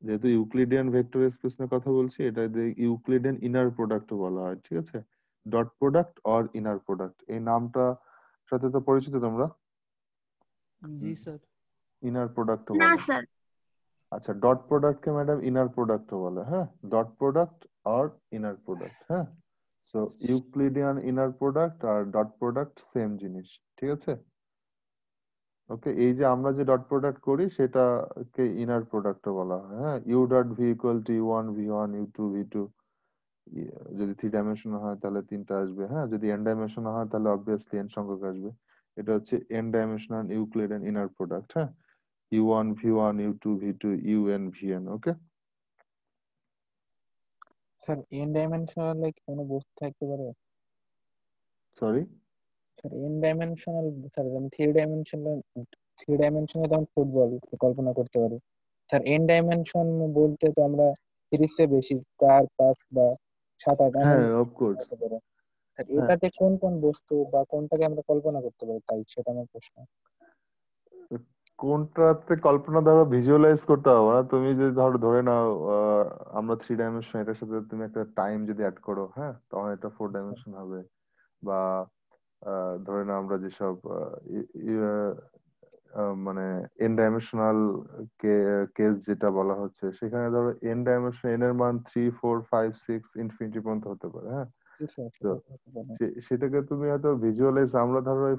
যেহেতু ইউক্লিডিয়ান ভেক্টর স্পেস নিয়ে কথা বলছি, এটা ইউক্লিডিয়ান ইনার প্রোডাক্ট বলা হয়, ঠিক আছে। Dot product or inner product, এই নামটা সাথে তো পরিচিত তোমরা, জি স্যার। ইনার প্রোডাক্ট না বলে। স্যার। আচ্ছা, ডট প্রোডাক্টকে ম্যাডাম ইনার প্রোডাক্ট বলে। হ্যাঁ, ডট প্রোডাক্ট আর ইনার প্রোডাক্ট। হ্যাঁ, সো ইউক্লিডিয়ান ইনার প্রোডাক্ট আর ডট প্রোডাক্ট সেম জিনিস, ঠিক আছে। ওকে, এই যে আমরা যে ডট প্রোডাক্ট করি সেটাকে ইনার প্রোডাক্ট বলা হয়। হ্যাঁ, u dot V equal two u1 v1 u2 v2, যদি 3 ডাইমেনশনাল হয় তাহলে তিনটা আসবে। হ্যাঁ, যদি n ডাইমেনশনাল হয় তাহলে অবভিয়াসলি n সংখ্যক আসবে। এটা হচ্ছে n dimensional Euclidean inner product. হ্যাঁ, u1 v1 u2 v2 un vn। ওকে, স্যার এন ডাইমেনশনাল কোনো বস্তু থাকতে পারে? Sorry, sir N dimensional, sir আমি থ্রি ডাইমেনশনাল তখন ফুটবল কল্পনা করতে পারি। স্যার এন ডাইমেনশন বলতে তো আমরা 30 বেশি, 4 5 বা 7 8 এমন হ্যাঁ অফকোর্স। হতে পারে। স্যার হ্যাঁ, এটাতে কোন কোন বস্তু বা কোনটাকে আমরা কল্পনা করতে পারি, তাই সেটা আমার প্রশ্ন। কোনটাতে কল্পনা দ্বারা ভিজুয়ালাইজ করতে হবে না, তুমি যদি ধরে নাও আমরা 3 ডাইমেনশন, এটার সাথে তুমি একটা টাইম যদি অ্যাড করো, হ্যাঁ, তখন এটা 4 ডাইমেনশন হবে। বা ধরে নাও আমরা যেসব মানে এন ডাইমেনশনাল কেস যেটা বলা হচ্ছে, সেখানে ধরো এন ডাইমেনশন, এন এর মান 3 4 5 6 ইনফিনিটি পর্যন্ত হতে পারে। হ্যাঁ, জি স্যার, তো সেটা হতে পারে। সেটাকে তুমি হয়তো ভিজুয়ালাইজ, আমরা ধরো ওই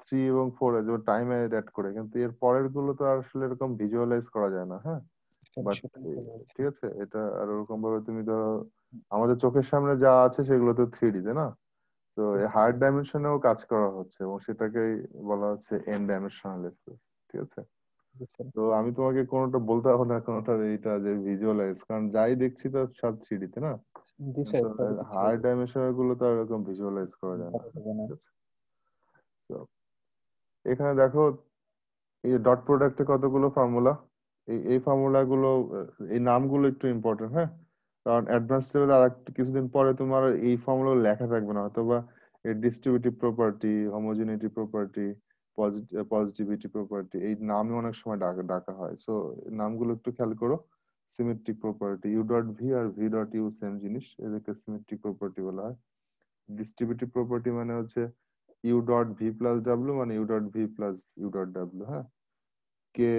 3 এবং 4 যে টাইমে অ্যাড করে, কিন্তু এর পরের গুলো তো আর আসলে এরকম ভিজুয়ালাইজ করা যায় না। হ্যাঁ, স্যার বাট সেটাই তো বলছি। ঠিক আছে, এটা আর ওরকম ভাবে তুমি ধরো আমাদের চোখের সামনে যা আছে সেগুলো তো 3D, তাই না? তো হায়ার ডাইমেনশনেও কাজ করা হচ্ছে এবং সেটাকেই বলা হচ্ছে এন ডাইমেনশনাল স্পেস, ঠিক আছে। জি স্যার। তো আমি তোমাকে কোনোটা বলতে পারবো না, কোনোটা এইটা যে ভিজুয়ালাইজ, কারণ যাই দেখছি তো সব থ্রিডিতে না। জি স্যার, তো সবই তো হায়ার 3D ডাইমেনশনাল গুলো তো এরকম ভিজুয়ালাইজ করা যায় না। করা যাবে না। ঠিক আছে, তো এখানে দেখো এই ডট প্রোডাক্টে কতগুলো ফর্মুলা, এই ফর্মুলা গুলো, এই নামগুলো একটু ইম্পর্টেন্ট, হ্যাঁ। কারণ অ্যাডভান্স লেভেল আর কিছুদিন পরে তোমার এই ফর্মুলা লেখা থাকবে না, অথবা এই distributive property, homogeneity property, positivity property, এই নামে অনেক সময় ডাকা ডাকা হয়। সো নামগুলো একটু খেয়াল করো। Symmetric property, U dot V আর ভি ডট ইউ সেম জিনিস, এদেরকে সিমেট্রিক প্রপার্টি বলা হয়। ডিস্ট্রিবিউটিভ প্রপার্টি মানে হচ্ছে ইউ ডট ভি প্লাস ডাব্লিউ মানে u dot V plus you dot ডাব্লিউ, হ্যাঁ। K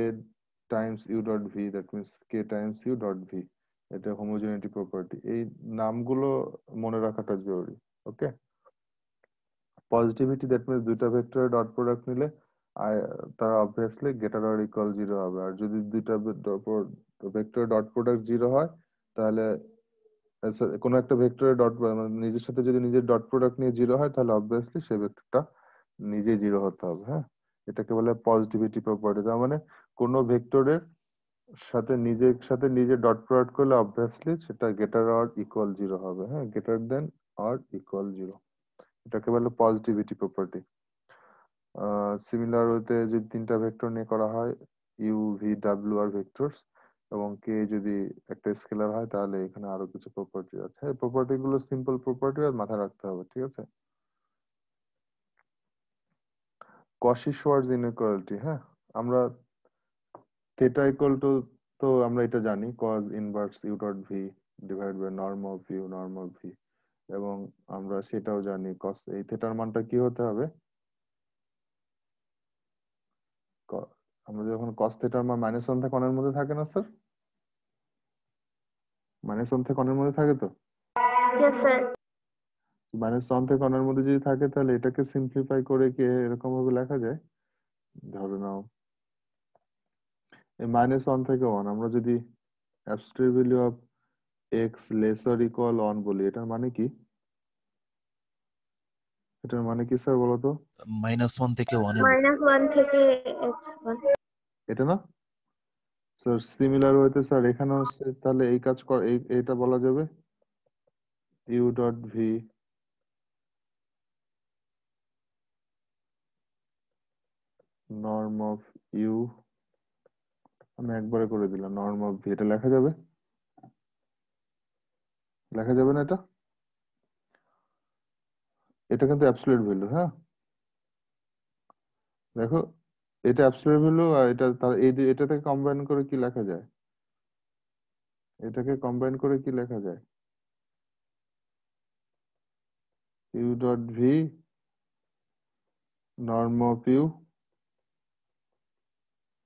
times u dot v, that means k times u dot v, এটা হোমোজেনিটি প্রপার্টি। এই নামগুলো মনে রাখাটা জরুরি। ওকে, পজিটিভিটি দ্যাট মিনস দুইটা ভেক্টরের ডট প্রোডাক্ট নিলে আর তারা অবভিয়াসলি গ্রেটার অর ইকুয়াল 0 হবে। আর যদি দুইটা ভেক্টরের ডট প্রোডাক্ট 0 হয়, তাহলে কোনো একটা ভেক্টরের ডট মানে নিজের সাথে যদি নিজের ডট প্রোডাক্ট নিয়ে 0 হয়, তাহলে অবভিয়াসলি সেই ভেক্টরটা নিজে 0 হতে হবে, হ্যাঁ। এটাকে বলে পজিটিভিটি প্রপার্টি। তার মানে কোনো ভেক্টরের সাথে নিজে ডট প্রোডাক্ট করলে অবভিয়াসলি সেটা গ্রেটার অর ইকুয়াল 0 হবে, হ্যাঁ, গ্রেটার দেন অর ইকুয়াল 0, এটাকে বলে পজিটিভিটি প্রপার্টি। সিমিলার ওয়েতে যদি তিনটা ভেক্টর নিয়ে করা হয়, U V W are vectors, এবং কে যদি একটা স্কেলার হয়, তাহলে এখানে আরো কিছু প্রপার্টি আছে। এই প্রপার্টি গুলো সিম্পল প্রপার্টি, আর মাথায় রাখতে হবে, ঠিক আছে। কশি-শ্বার্টজ ইনইকুয়ালিটি, হ্যাঁ, আমরা থিটা ইকুয়াল টু, তো আমরা এটা জানি cos inverse U dot V divide by norm of you, norm of V, এবং আমরা সেটাও জানি cos, এই থিটার মানটা কি হতে হবে, আমরা যখন cos থিটার মান -1 থেকে 1 এর মধ্যে থাকে না স্যার, -1 থেকে 1 এর মধ্যে থাকে তো, Yes, sir. -1 থেকে 1 এর মধ্যে যদি থাকে, তাহলে এটাকে সিম্পলিফাই করে কি এরকম ভাবে লেখা যায়, ধরে নাও এই -1 থেকে 1 আমরা যদি absolute value of x laser equal 1 বলি, এটার মানে কি, এটার মানে কি স্যার বলো তো? -1 থেকে 1 এর মধ্যে। -1 থেকে x1. এটা না স্যার, সিমিলার ওয়েতে স্যার এখানে হচ্ছে, তাহলে এই কাজ কর, এইটা বলা যাবে U dot V norm of U, আমি একবারে করে দিলাম নর্ম অফ ভি, এটা লেখা যাবে, লেখা যাবে না এটা? এটা কিন্তু অ্যাবসলিউট ভ্যালু, হ্যাঁ। দেখো, এটা অ্যাবসলিউট ভ্যালু, আর এটা তার এটা থেকে কম্বাইন করে কি লেখা যায়, এটাকে কম্বাইন করে কি লেখা যায়, U dot V norm of you,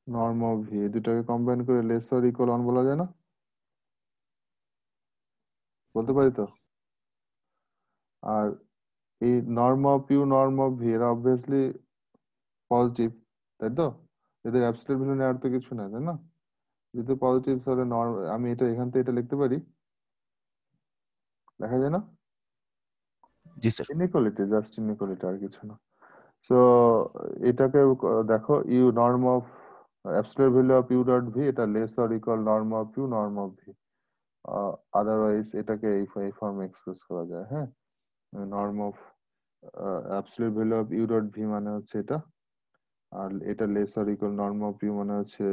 norm of V, এই দুটাকে কম্বাইন করে লেস অর ইকুয়াল 1 বলা যায় না? বলতে পারি তো। আর এই norm of you, norm of V, এরা অবভিয়াসলি পজিটিভ, তাই তো? এদের অ্যাবসলিউট ভ্যালু নেওয়ার তো কিছু না, তাই না? যেহেতু পজিটিভ, তাহলে আমি এটা এখান থেকে এটা লিখতে পারি, লেখা যায় না? জি স্যার। ইনইকুয়ালিটি, জাস্ট ইনইকুয়ালিটি, আর কিছু না। সো এটাকে দেখো, u norm of absolute value of u dot v, এটা less or equal norm of you, norm of v. Otherwise এটাকে এই ফর্মে এক্সপ্রেস করা যায়, হ্যাঁ। Norm of absolute value of u dot v মানে হচ্ছে এটা, আর এটা less or equal norm of u মানে হচ্ছে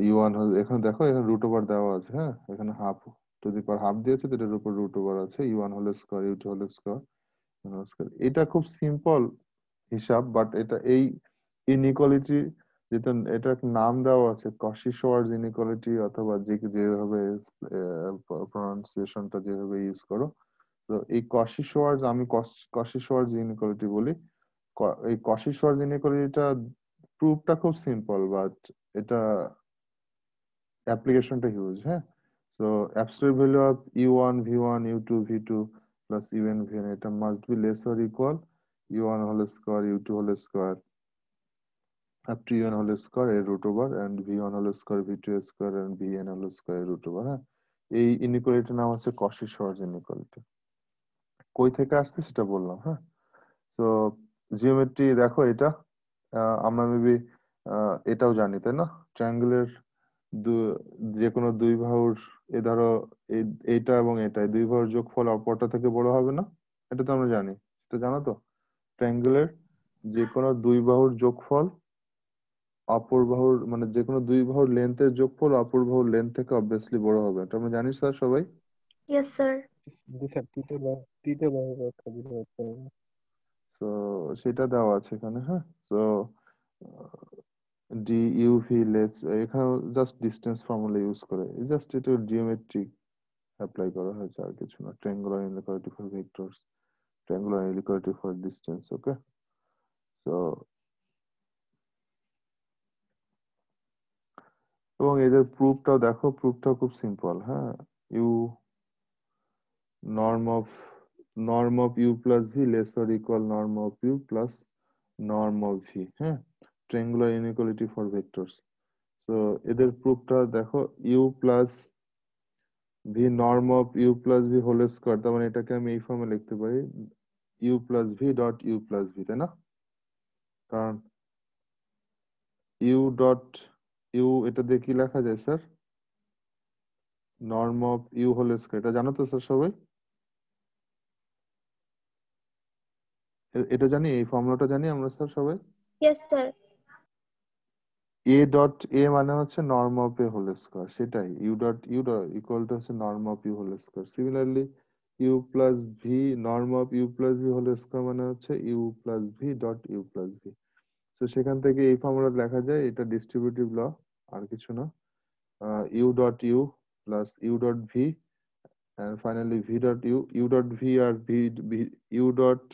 ইউ1, এখানে দেখো, এখানে রুট ওভার দেওয়া আছে, হ্যাঁ, এখানে have to the power half দিয়েছে, তো এটার উপর রুট ওভার আছে, ইউ1 হোল স্কয়ার, ইউ2 হোল স্কয়ার, এটা খুব সিম্পল হিসাব, বাট এটা এই ইনইকুয়ালিটি, যেটা এটা নাম দেওয়া আছে কশি-শ্বার্টজ ইনইকুয়ালিটি, অথবা যেভাবে প্রনাউন্সিয়েশনটা যেভাবে ইউজ করো, তো এই কশি-শ্বার্টজ, আমি কশি-শ্বার্টজ ইনইকুয়ালিটি বলি। এই কশি-শ্বার্টজ ইনইকুয়ালিটিটা প্রুফটা খুব সিম্পল, বাট এটা অ্যাপ্লিকেশনটা হিউজ, হ্যাঁ। So absolute value of u1 v1 u2 v2 plus un vn, এটা must be less or equal u1 whole square, u2 whole square, up to un whole square এর root over, and v1 whole square, v2 square, and vn whole square এর root over, হ্যাঁ। এই ইনইকুয়ালিটির নাম হচ্ছে কশি-শ্বার্টজ inequality. কই থেকে আসছে সেটা বললাম, হ্যাঁ। তো জিওমেট্রি দেখো, এটা আমরা মেবি এটাও জানি তাই না, ট্রায়াঙ্গেলের যে কোনো দুই বাহুর ধরো এইটা এবং এটা দুই বাহুর যোগফল অপরটা থেকে বড় হবে না, এটা তো আমরা জানি, এটা জানো তো? ট্রায়াঙ্গেলের যে কোনো দুই বাহুর যোগফল অপর বাহুর মানে যে কোনো দুই বাহুর লেন্থের যোগফল অপর বাহুর লেন্থ থেকে অবভিয়াসলি বড় হবে, এটা আমরা জানি স্যার সবাই। Yes, sir. জি স্যার, তৃতীয় বাহু ব্যাখ্যা দিতে হচ্ছে। তো সেটা দেওয়া আছে এখানে, হ্যাঁ। তো ডি ইউভি লেস, এখানে জাস্ট ডিস্টেন্স ফর্মুলা ইউজ করে জাস্ট এটা জিওমেট্রিক অ্যাপ্লাই করা হয়েছে, আর কিছু না। Triangular inequality for vectors, triangular inequality for distance, okay. তো এবং এদের প্রুফটাও দেখো, প্রুফটাও খুব সিম্পল, হ্যাঁ। U norm of u plus v less or equal norm of u plus norm of v, হ্যাঁ, triangular inequality for vectors। তো এদের প্রুফটা দেখো, u plus v norm of u plus v whole square, তার মানে এটাকে আমি এই ফর্মে লিখতে পারি u plus v dot u plus v, তাই না? কারণ u ডট u এটা দিয়ে কি লেখা যায় sir? Norm of you whole square, এটা জানো তো স্যার সবাই? এটা জানি, এই ফর্মুলাটা জানি আমরা স্যার সবাই। Yes, sir. A dot A মানে হচ্ছে norm of A whole square, সেটাই ইউ ডট ইকুয়াল টু হচ্ছে norm of you whole square. Similarly U plus V norm of you plus V whole square মানে হচ্ছে U plus V dot you plus V. তো সেখান থেকে এই formula লেখা যায়, এটা ডিস্ট্রিবিউটিভ ল, আর কিছু না। U dot you plus you dot V and finally V dot U, U dot V আর V, U dot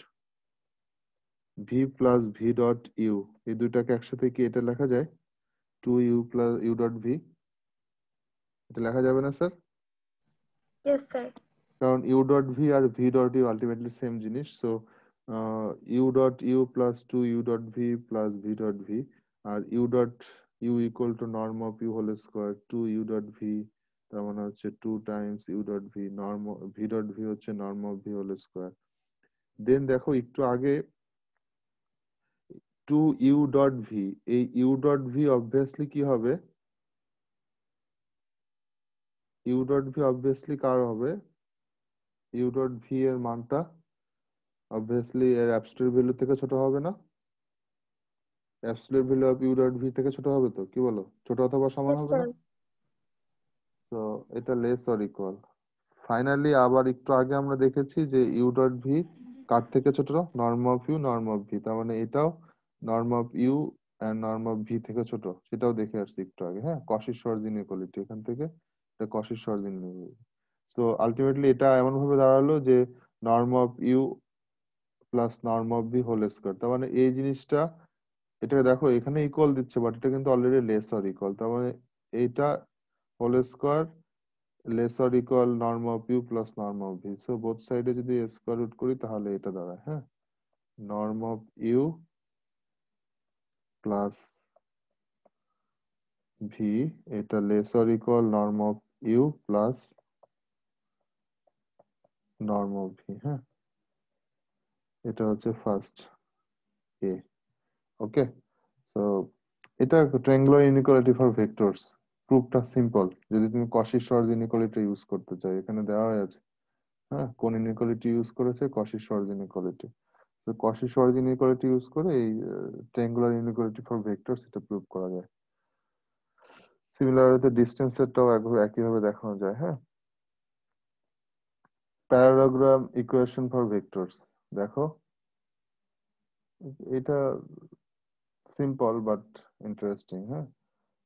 V plus V dot U, এই দুইটাকে একসাথে কি এটা লেখা যায় 2u plus you dot v, এটা লেখা যাবে না স্যার? Yes, sir. কারণ ইউ ডট ভি আর V dot u ultimately same জিনিস। So u dot you plus 2u dot V plus V dot V, আর u dot u equal to norm of you whole square 2u dot v, তার মানে হচ্ছে 2 times u dot V, norm v dot v হচ্ছে norm of V whole square. Then দেখো একটু আগে 2u dot v, এই you dot V obviously কি হবে? ইউ ডট ভি অবভিয়াসলি কার হবে? ইউ ডট ভি এর মানটা অবভিয়াসলি এর অ্যাবসলিউট ভ্যালু থেকে ছোট হবে না? Absolute value of u dot V থেকে ছোট হবে তো, কি বলো? ছোট অথবা সমান Yes, হবে না? sir. তো এটা লেস অর ইকুয়াল। ফাইনালি আবার একটু আগে আমরা দেখেছি যে ইউ ডট ভি কার থেকে ছোট? Norm of you, norm of V, তার মানে এটাও norm of U and norm of V থেকে ছোট, সেটাও দেখে আসছি একটু আগে, হ্যাঁ। কশিশ-শর্জ ইনইকুয়ালিটি, এখান থেকে এটা কশিশ-শর্জ ইনইকুয়ালিটি। তো আলটিমেটলি এটা এমন ভাবে দাঁড়ালো যে norm of you plus norm of V whole square, তার মানে এই জিনিসটা, এটা দেখো এখানে ইকুয়াল দিচ্ছে বাট এটা কিন্তু অলরেডি লেস অর ইকুয়াল, তার মানে এইটা whole square less or equal norm of you plus norm of V. So both সাইডে যদি স্কয়ার রুট করি তাহলে এটা দাঁড়ায়, হ্যাঁ, norm of you plus v, এটা less or equal norm of you plus norm of v, হ্যাঁ, এটা হচ্ছে ফার্স্ট এ, ওকে। তো এটা ট্রায়াঙ্গুলার ইনইকুয়ালিটি ফর ভেক্টরস, প্রুফটা সিম্পল। যদি তুমি কশিশ-শর্জ ইনইকুয়ালিটি ইউজ করতে চাও, এখানে দেওয়া আছে, হ্যাঁ, কোন ইনইকুয়ালিটি ইউজ করেছে? কশিশ-শর্জ ইনইকুয়ালিটি। তো কশিশ-শর্জ ইনইকুয়ালিটি ইউজ করে এই ট্রায়াঙ্গুলার ইনইকুয়ালিটি ফর ভেক্টরস এটা প্রুভ করা যায়। সিমিলারলি ডিসটেন্সেরটাও একইভাবে দেখানো যায়, হ্যাঁ। প্যারালোগ্রাম ইকুয়েশন ফর ভেক্টরস, দেখো এটা সিম্পল বাট ইন্টারেস্টিং, হ্যাঁ।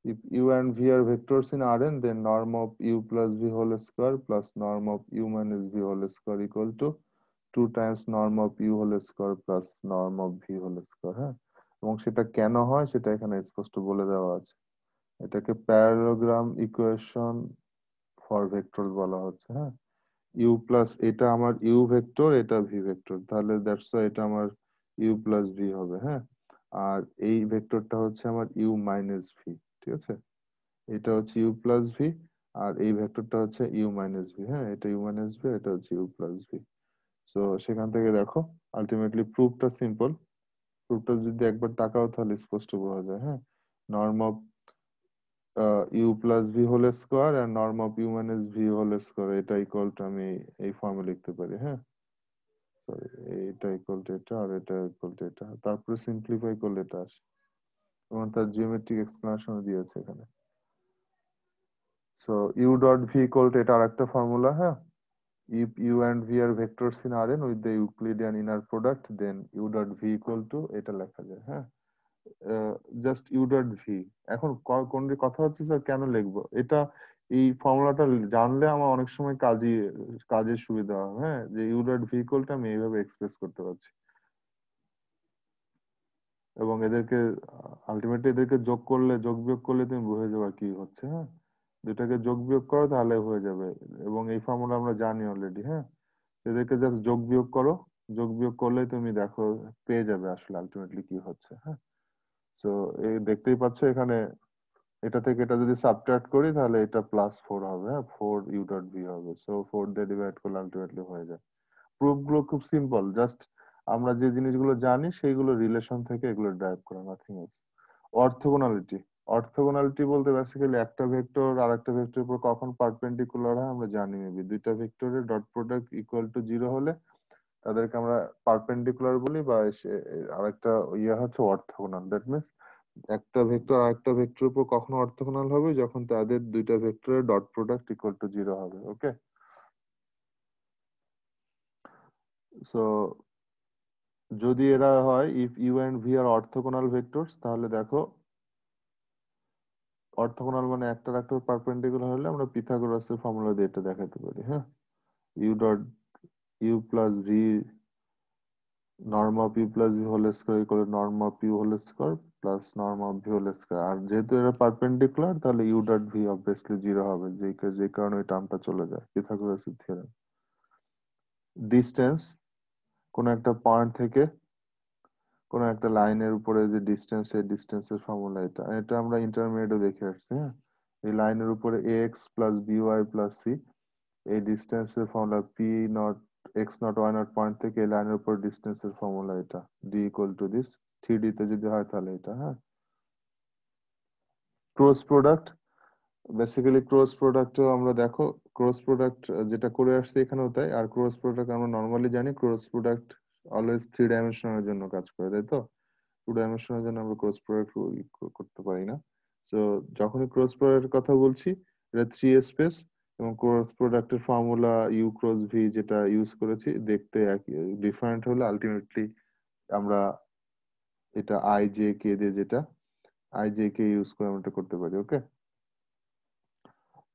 If u and v are vectors in Rn, then norm of u plus v whole square plus norm of u minus v whole square equal to 2 times norm of u whole square plus norm of v whole square, হ্যাঁ। এবং সেটা কেন হয় সেটা এখানে স্পষ্ট বলে দেওয়া আছে। এটাকে প্যারালোগ্রাম ইকুয়েশন ফর ভেক্টরস বলা হচ্ছে, হ্যাঁ। u প্লাস এটা আমার u ভেক্টর, এটা v ভেক্টর, তাহলে দ্যাটস ওয়াই এটা আমার u প্লাস v হবে, হ্যাঁ। আর এই ভেক্টরটা হচ্ছে আমার u মাইনাস v, ঠিক আছে। এটা হচ্ছে u প্লাস ভি, আর এই ভেক্টরটা হচ্ছে u মাইনাস ভি, হ্যাঁ, এটা u মাইনাস ভি, এটা হচ্ছে u প্লাস ভি। সো সেখান থেকে দেখো আলটিমেটলি প্রুফটা সিম্পল, প্রুফটা যদি একবার তাকাও তাহলে স্পষ্ট বোঝা যায়। হ্যাঁ, norm of you plus V whole square আর norm of U minus V whole square, এটা ইকুয়াল টু আমি এই ফর্মে লিখতে পারি। হ্যাঁ, সরি, এটা ইকুয়াল টু এটা আর এটা ইকুয়াল টু এটা, তারপরে সিম্পলিফাই করলে এটা আসে এবং তার জিওমেট্রিক এক্সপ্লেনেশন দিয়েছে এখানে। So u dot V equal two এটা আরেকটা ফর্মুলা। হ্যাঁ, if u and v are vectors in Rn with the Euclidean inner product, then u dot v equal to এটা লেখা যায়। হ্যাঁ, জাস্ট ইউ ডট ভি। এখন কোন কথা হচ্ছে স্যার কেন লিখবো এটা, এই ফর্মুলাটা জানলে আমার অনেক সময় কাজের সুবিধা হয়। হ্যাঁ, যে you dot V equal to আমি এইভাবে এক্সপ্রেস করতে পারছি এবং এদেরকে আলটিমেটলি এদেরকে যোগ বিয়োগ করলে তুমি বুঝে যাবে কি হচ্ছে। হ্যাঁ, দুটাকে যোগ বিয়োগ করো তাহলে হয়ে যাবে এবং এই ফর্মুলা আমরা জানি অলরেডি। হ্যাঁ, এদেরকে জাস্ট যোগ বিয়োগ করো, যোগ বিয়োগ করলে তুমি দেখো পেয়ে যাবে আসলে আলটিমেটলি কি হচ্ছে। হ্যাঁ, তো এই দেখতেই পাচ্ছ এখানে এটা থেকে এটা যদি সাবট্রাক্ট করি তাহলে এটা +4 হবে। হ্যাঁ, 4 ইউ ডট ভি হবে। সো 4 দিয়ে ডিভাইড করলে আলটিমেটলি হয়ে যায়। প্রুফ গুলো খুব সিম্পল, জাস্ট আমরা যে জিনিসগুলো জানি সেইগুলো রিলেশন থেকে এগুলো ড্রাইভ করা, নাথিং এলস। অর্থোগোনালিটি, অর্থোগোনালিটি বলতে বেসিক্যালি একটা ভেক্টর আর একটা ভেক্টরের উপর কখন পারপেন্ডিকুলার হয় আমরা জানি। মেবি দুইটা ভেক্টরের ডট প্রোডাক্ট ইকুয়াল টু 0 হলে তাদেরকে আমরা পারপেন্ডিকুলার বলি, বা আরেকটা হচ্ছে অর্থোগোনাল। দ্যাট মিনস একটা ভেক্টর আরেকটা ভেক্টরের উপর কখনো অর্থোগোনাল হবে যখন তাদের দুইটা ভেক্টরের ডট প্রোডাক্ট ইকুয়াল টু 0 হবে। ওকে, সো যদি এরা হয় if U and V are orthogonal vectors, তাহলে দেখো অর্থোগোনাল মানে একটার একটা পারপেন্ডিকুলার হলে আমরা পিথাগোরাসের ফর্মুলা দিয়ে এটা দেখাতে পারি। হ্যাঁ, u dot you plus V norm of you plus V whole square equal to norm of you whole square plus norm of V whole square. আর যেহেতু এরা পারপেন্ডিকুলার তাহলে ইউ ডট ভি অবভিয়াসলি 0 হবে, যে কারণে এই টার্মটা চলে যায়, পিথাগোরাসের থিওরেম। ডিসটেন্স, কোন একটা পয়েন্ট থেকে কোন একটা লাইনের উপরে যে ডিসটেন্স, সেই ডিসটেন্সের ফর্মুলা এটা এটা আমরা ইন্টারমিডিয়েটে দেখে আসছি। হ্যাঁ, এই লাইনের উপরে ax plus by plus c, এই ডিস্টেন্সের formula p not x not y not point থেকে এই লাইনের উপর ডিস্টেন্সের ফর্মুলা এটা, d equal to this. 3D তে যদি হয় তাহলে এটা। হ্যাঁ, ক্রস প্রোডাক্ট, বেসিক্যালি ক্রস প্রোডাক্টও আমরা দেখো ক্রস প্রোডাক্ট যেটা করে আসছে এখানেও তাই। আর ক্রস প্রোডাক্ট আমরা নর্মালি জানি ক্রস প্রোডাক্ট অলওয়েজ 3 ডাইমেনশনের জন্য কাজ করে, তাই তো? 2 ডাইমেনশনের জন্য আমরা ক্রস প্রোডাক্ট করতে পারি না। তো যখনই ক্রস প্রোডাক্টের কথা বলছি এটা 3 স্পেস এবং ক্রস প্রোডাক্টের ফর্মুলা ইউ ক্রস ভি যেটা ইউজ করেছি দেখতে ডিফারেন্ট হলে আলটিমেটলি আমরা এটা আই জে কে দিয়ে, যেটা আই জে কে ইউজ করে আমরা এটা করতে পারি। ওকে,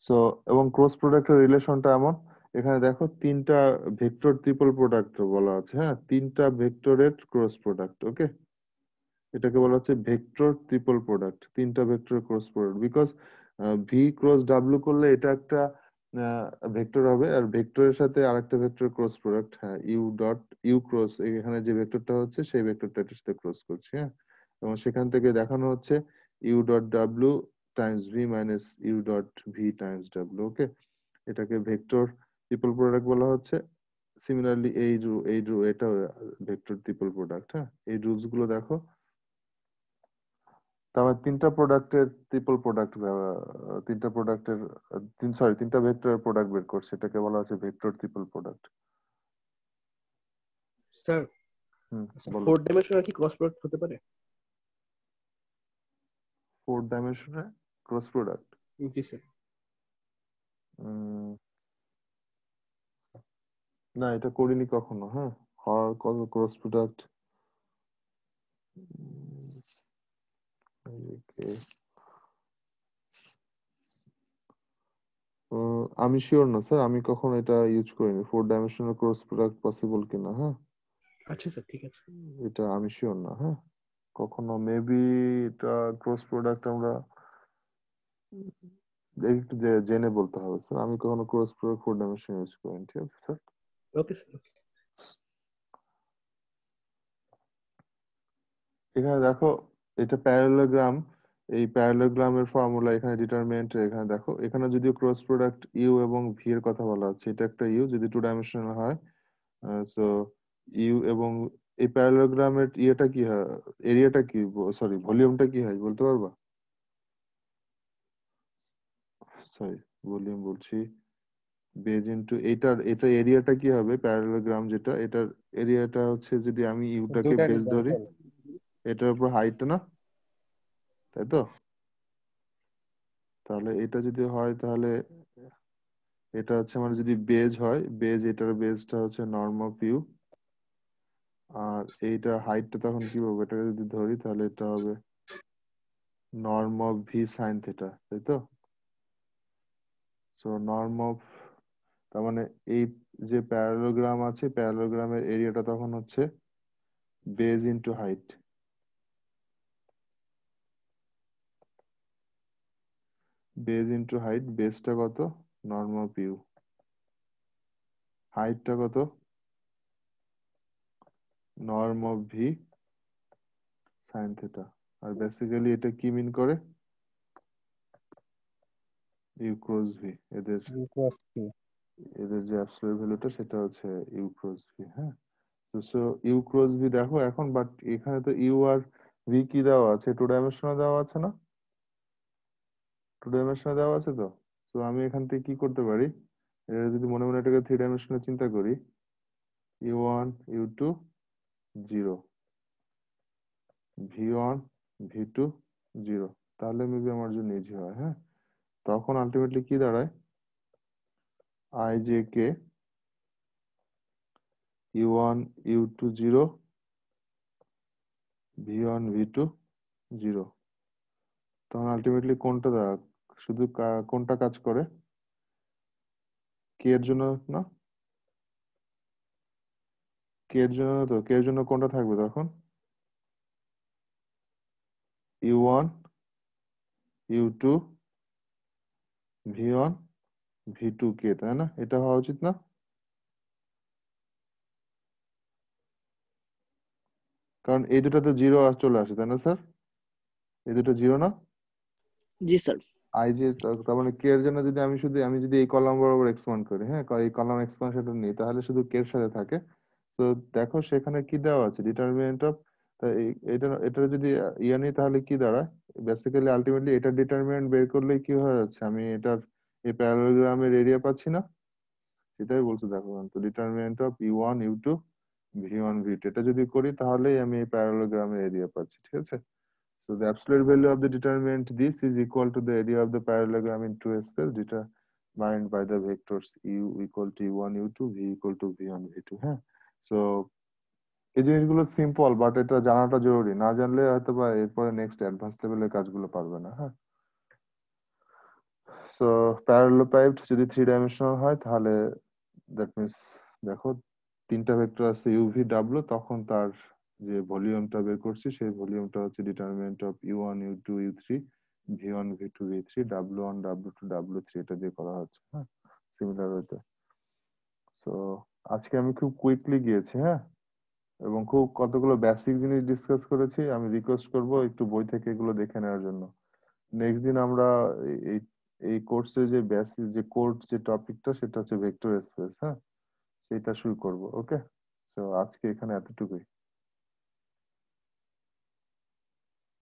সো এবং ক্রস প্রোডাক্টের রিলেশনটা এমন, এখানে দেখো তিনটা ভেক্টর ট্রিপল প্রোডাক্ট বলা আছে। হ্যাঁ, তিনটা ভেক্টরের ক্রস প্রোডাক্ট। ওকে, এটাকে বলা হচ্ছে ভেক্টর ট্রিপল প্রোডাক্ট, তিনটা ভেক্টরের cross product. Because V cross W করলে এটা একটা ভেক্টর হবে আর ভেক্টরের সাথে আরেকটা ভেক্টর ক্রস প্রোডাক্ট। হ্যাঁ, ইউ ডট ইউ ক্রস, এখানে যে ভেক্টরটা হচ্ছে সেই ভেক্টরটা এটার সাথে ক্রস করছে। হ্যাঁ, এবং সেখান থেকে দেখানো হচ্ছে u dot W Times V minus you dot V Times W. ওকে, এটাকে ভেক্টর ট্রিপল প্রোডাক্ট বলা হচ্ছে। সিমিলারলি এই এটা ভেক্টর ট্রিপল প্রোডাক্ট। হ্যাঁ, এই রুলস গুলো দেখো। তারপর তিনটা প্রোডাক্টের ট্রিপল প্রোডাক্ট, তিনটা ভেক্টরের প্রোডাক্ট বের করছে, এটাকে বলা হচ্ছে ভেক্টর ট্রিপল প্রোডাক্ট। স্যার বলো। 4 ডাইমেনশনাল কি ক্রস প্রোডাক্ট হতে পারে? 4 ডাইমেনশনে ক্রস প্রোডাক্ট? জি স্যার। না, এটা করিনি কখনো। হ্যাঁ, কত ক্রস প্রোডাক্ট আমি শিওর না স্যার, আমি কখনো এটা ইউজ করিনি। 4 ডাইমেনশনাল ক্রস প্রোডাক্ট পসিবল কিনা, হ্যাঁ আচ্ছা স্যার, ঠিক আছে। এটা আমি শিওর না। হ্যাঁ, কখনো মেবি এটা ক্রস প্রোডাক্ট আমরা একটু জেনে বলতে হবে স্যার। আমি কখনো ক্রস প্রোডাক্ট 4 ডাইমেনশন ইউজ করিনি। ঠিক আছে স্যার। Okay sir. এখানে দেখো এটা প্যারালোগ্রাম, এই প্যারালোগ্রামের ফর্মুলা এখানে ডিটারমিনেন্ট। এখানে দেখো এখানে যদিও ক্রস প্রোডাক্ট ইউ এবং ভি এর কথা বলা হচ্ছে, এটা একটা ইউ যদি 2 ডাইমেনশনাল হয়। সো ইউ এবং এই প্যারালোগ্রামের ইয়েটা কি হয়, এরিয়াটা কি, সরি ভলিউমটা কি হয় বলতে পারবা? সরি ভলিউম বলছি, বেজ ইনটু এটা এরিয়াটা কি হবে প্যারালোগ্রাম যেটা, এটার এরিয়াটা হচ্ছে যদি আমি ইউটাকে দুইটারই বেজ ধরি, যোগফল। এটার উপর হাইটটা না, তাই তো? তাহলে এটা যদি হয় তাহলে এটা হচ্ছে মানে যদি বেজ হয়, বেজ এটার বেজটা হচ্ছে নর্ম অফ ইউ, আর এইটা হাইটটা তখন কি হবে, এটাকে যদি ধরি তাহলে এটা হবে norm of V sine theta, তাই তো? সো নর্ম অফ, তার মানে এই যে প্যারালোগ্রাম আছে, প্যারালোগ্রামের এরিয়াটা তখন হচ্ছে base into height. Base into height, বেসটা কত, নর্ম অফ ইউ, হাইটটা কত, norm of V sine theta. আর বেসিক্যালি এটা কি মিন করে, ইউ ক্রস ভি, এদের ইউ ক্রস পি। এদের যে অ্যাবসলিউট ভ্যালুটা সেটা হচ্ছে ইউ ক্রস ভি। হ্যাঁ, তো সো ইউ ক্রস ভি দেখো এখন, বাট এখানে তো ইউ আর ভি কি দেওয়া আছে, টু ডাইমেনশনে দেওয়া আছে না, টু ডাইমেনশনে দেওয়া আছে তো। তো আমি এখান থেকে কি করতে পারি, এটা যদি মনে মনে এটাকে থ্রি ডাইমেনশনে চিন্তা করি, U one you two zero, V one V two zero, তাহলে মেবি আমার জন্য ইজি হয়। হ্যাঁ, তখন আলটিমেটলি কি দাঁড়ায়, I J K U one you two zero, V one V two zero. তখন আলটিমেটলি কোনটা শুধু কোনটা কাজ করে, কে এর জন্য না, কে এর জন্য না, তো কে এর জন্য কোনটা থাকবে তখন, u one you two V one V two কে, তাই না? এটা হওয়া উচিত না? কারণ এই দুটাতে জিরো চলে আসে, তাই না স্যার? এই দুটো জিরো না, জি স্যার। আই যে তার মানে কে এর জন্য যদি আমি যদি এই কলাম বরাবর এক্সপান্ড করি, হ্যাঁ এই কলাম এক্সপানশনটা নিই, তাহলে শুধু কে এর সাথে থাকে। তো দেখো সেখানে কি দেওয়া আছে, ডিটারমিনেন্ট অফ, এটা যদি ইয়ে নিই তাহলে কি দাঁড়ায়, বেসিক্যালি আলটিমেটলি এটার ডিটারমিনেন্ট বের করলেই কি হয়ে যাচ্ছে, আমি এটার এই প্যারালোগ্রামের এরিয়া পাচ্ছি না, সেটাই বলছে দেখো। তো determinant of U one you two V one V two, এটা যদি করি তাহলেই আমি এই প্যারালোগ্রামের এরিয়া পাচ্ছি, ঠিক আছে? So the absolute value of the determinant this is equal to the area of the parallelogram in two space determined by the vectors u equal to u1 u2 v equal to v1 v2. হ্যাঁ, so এই জিনিসগুলো simple, but এটা জানাটা জরুরি, না জানলে হয়তো বা এরপরে নেক্সট অ্যাডভান্স লেভেলের কাজগুলো পারবে না। হ্যাঁ, সো প্যারালোপাইভড যদি থ্রি ডাইমেনশনাল হয় তাহলে দ্যাট মিনস দেখো তিনটা ভেক্টর আছে ইউ ভি ডাব্লিউ, তখন তার যে ভলিউমটা বের করছি সেই ভলিউমটা হচ্ছে determinant of U one you two U three V one V two V three W one W two W three, এটা দিয়ে করা হচ্ছে। হ্যাঁ, সিমিলার হইতে। তো আজকে আমি খুব কুইকলি গিয়েছি, হ্যাঁ, এবং খুব কতগুলো বেসিক জিনিস ডিসকাস করেছি। আমি রিকোয়েস্ট করব একটু বই থেকে এগুলো দেখে নেওয়ার জন্য। নেক্সট দিন আমরা এই এই কোর্সে যে বেসিক যে কোর্স যে টপিকটা সেটা হচ্ছে ভেক্টর স্পেস। হ্যাঁ, সেটা শুরু করব। ওকে, তো আজকে এখানে এতটুকুই।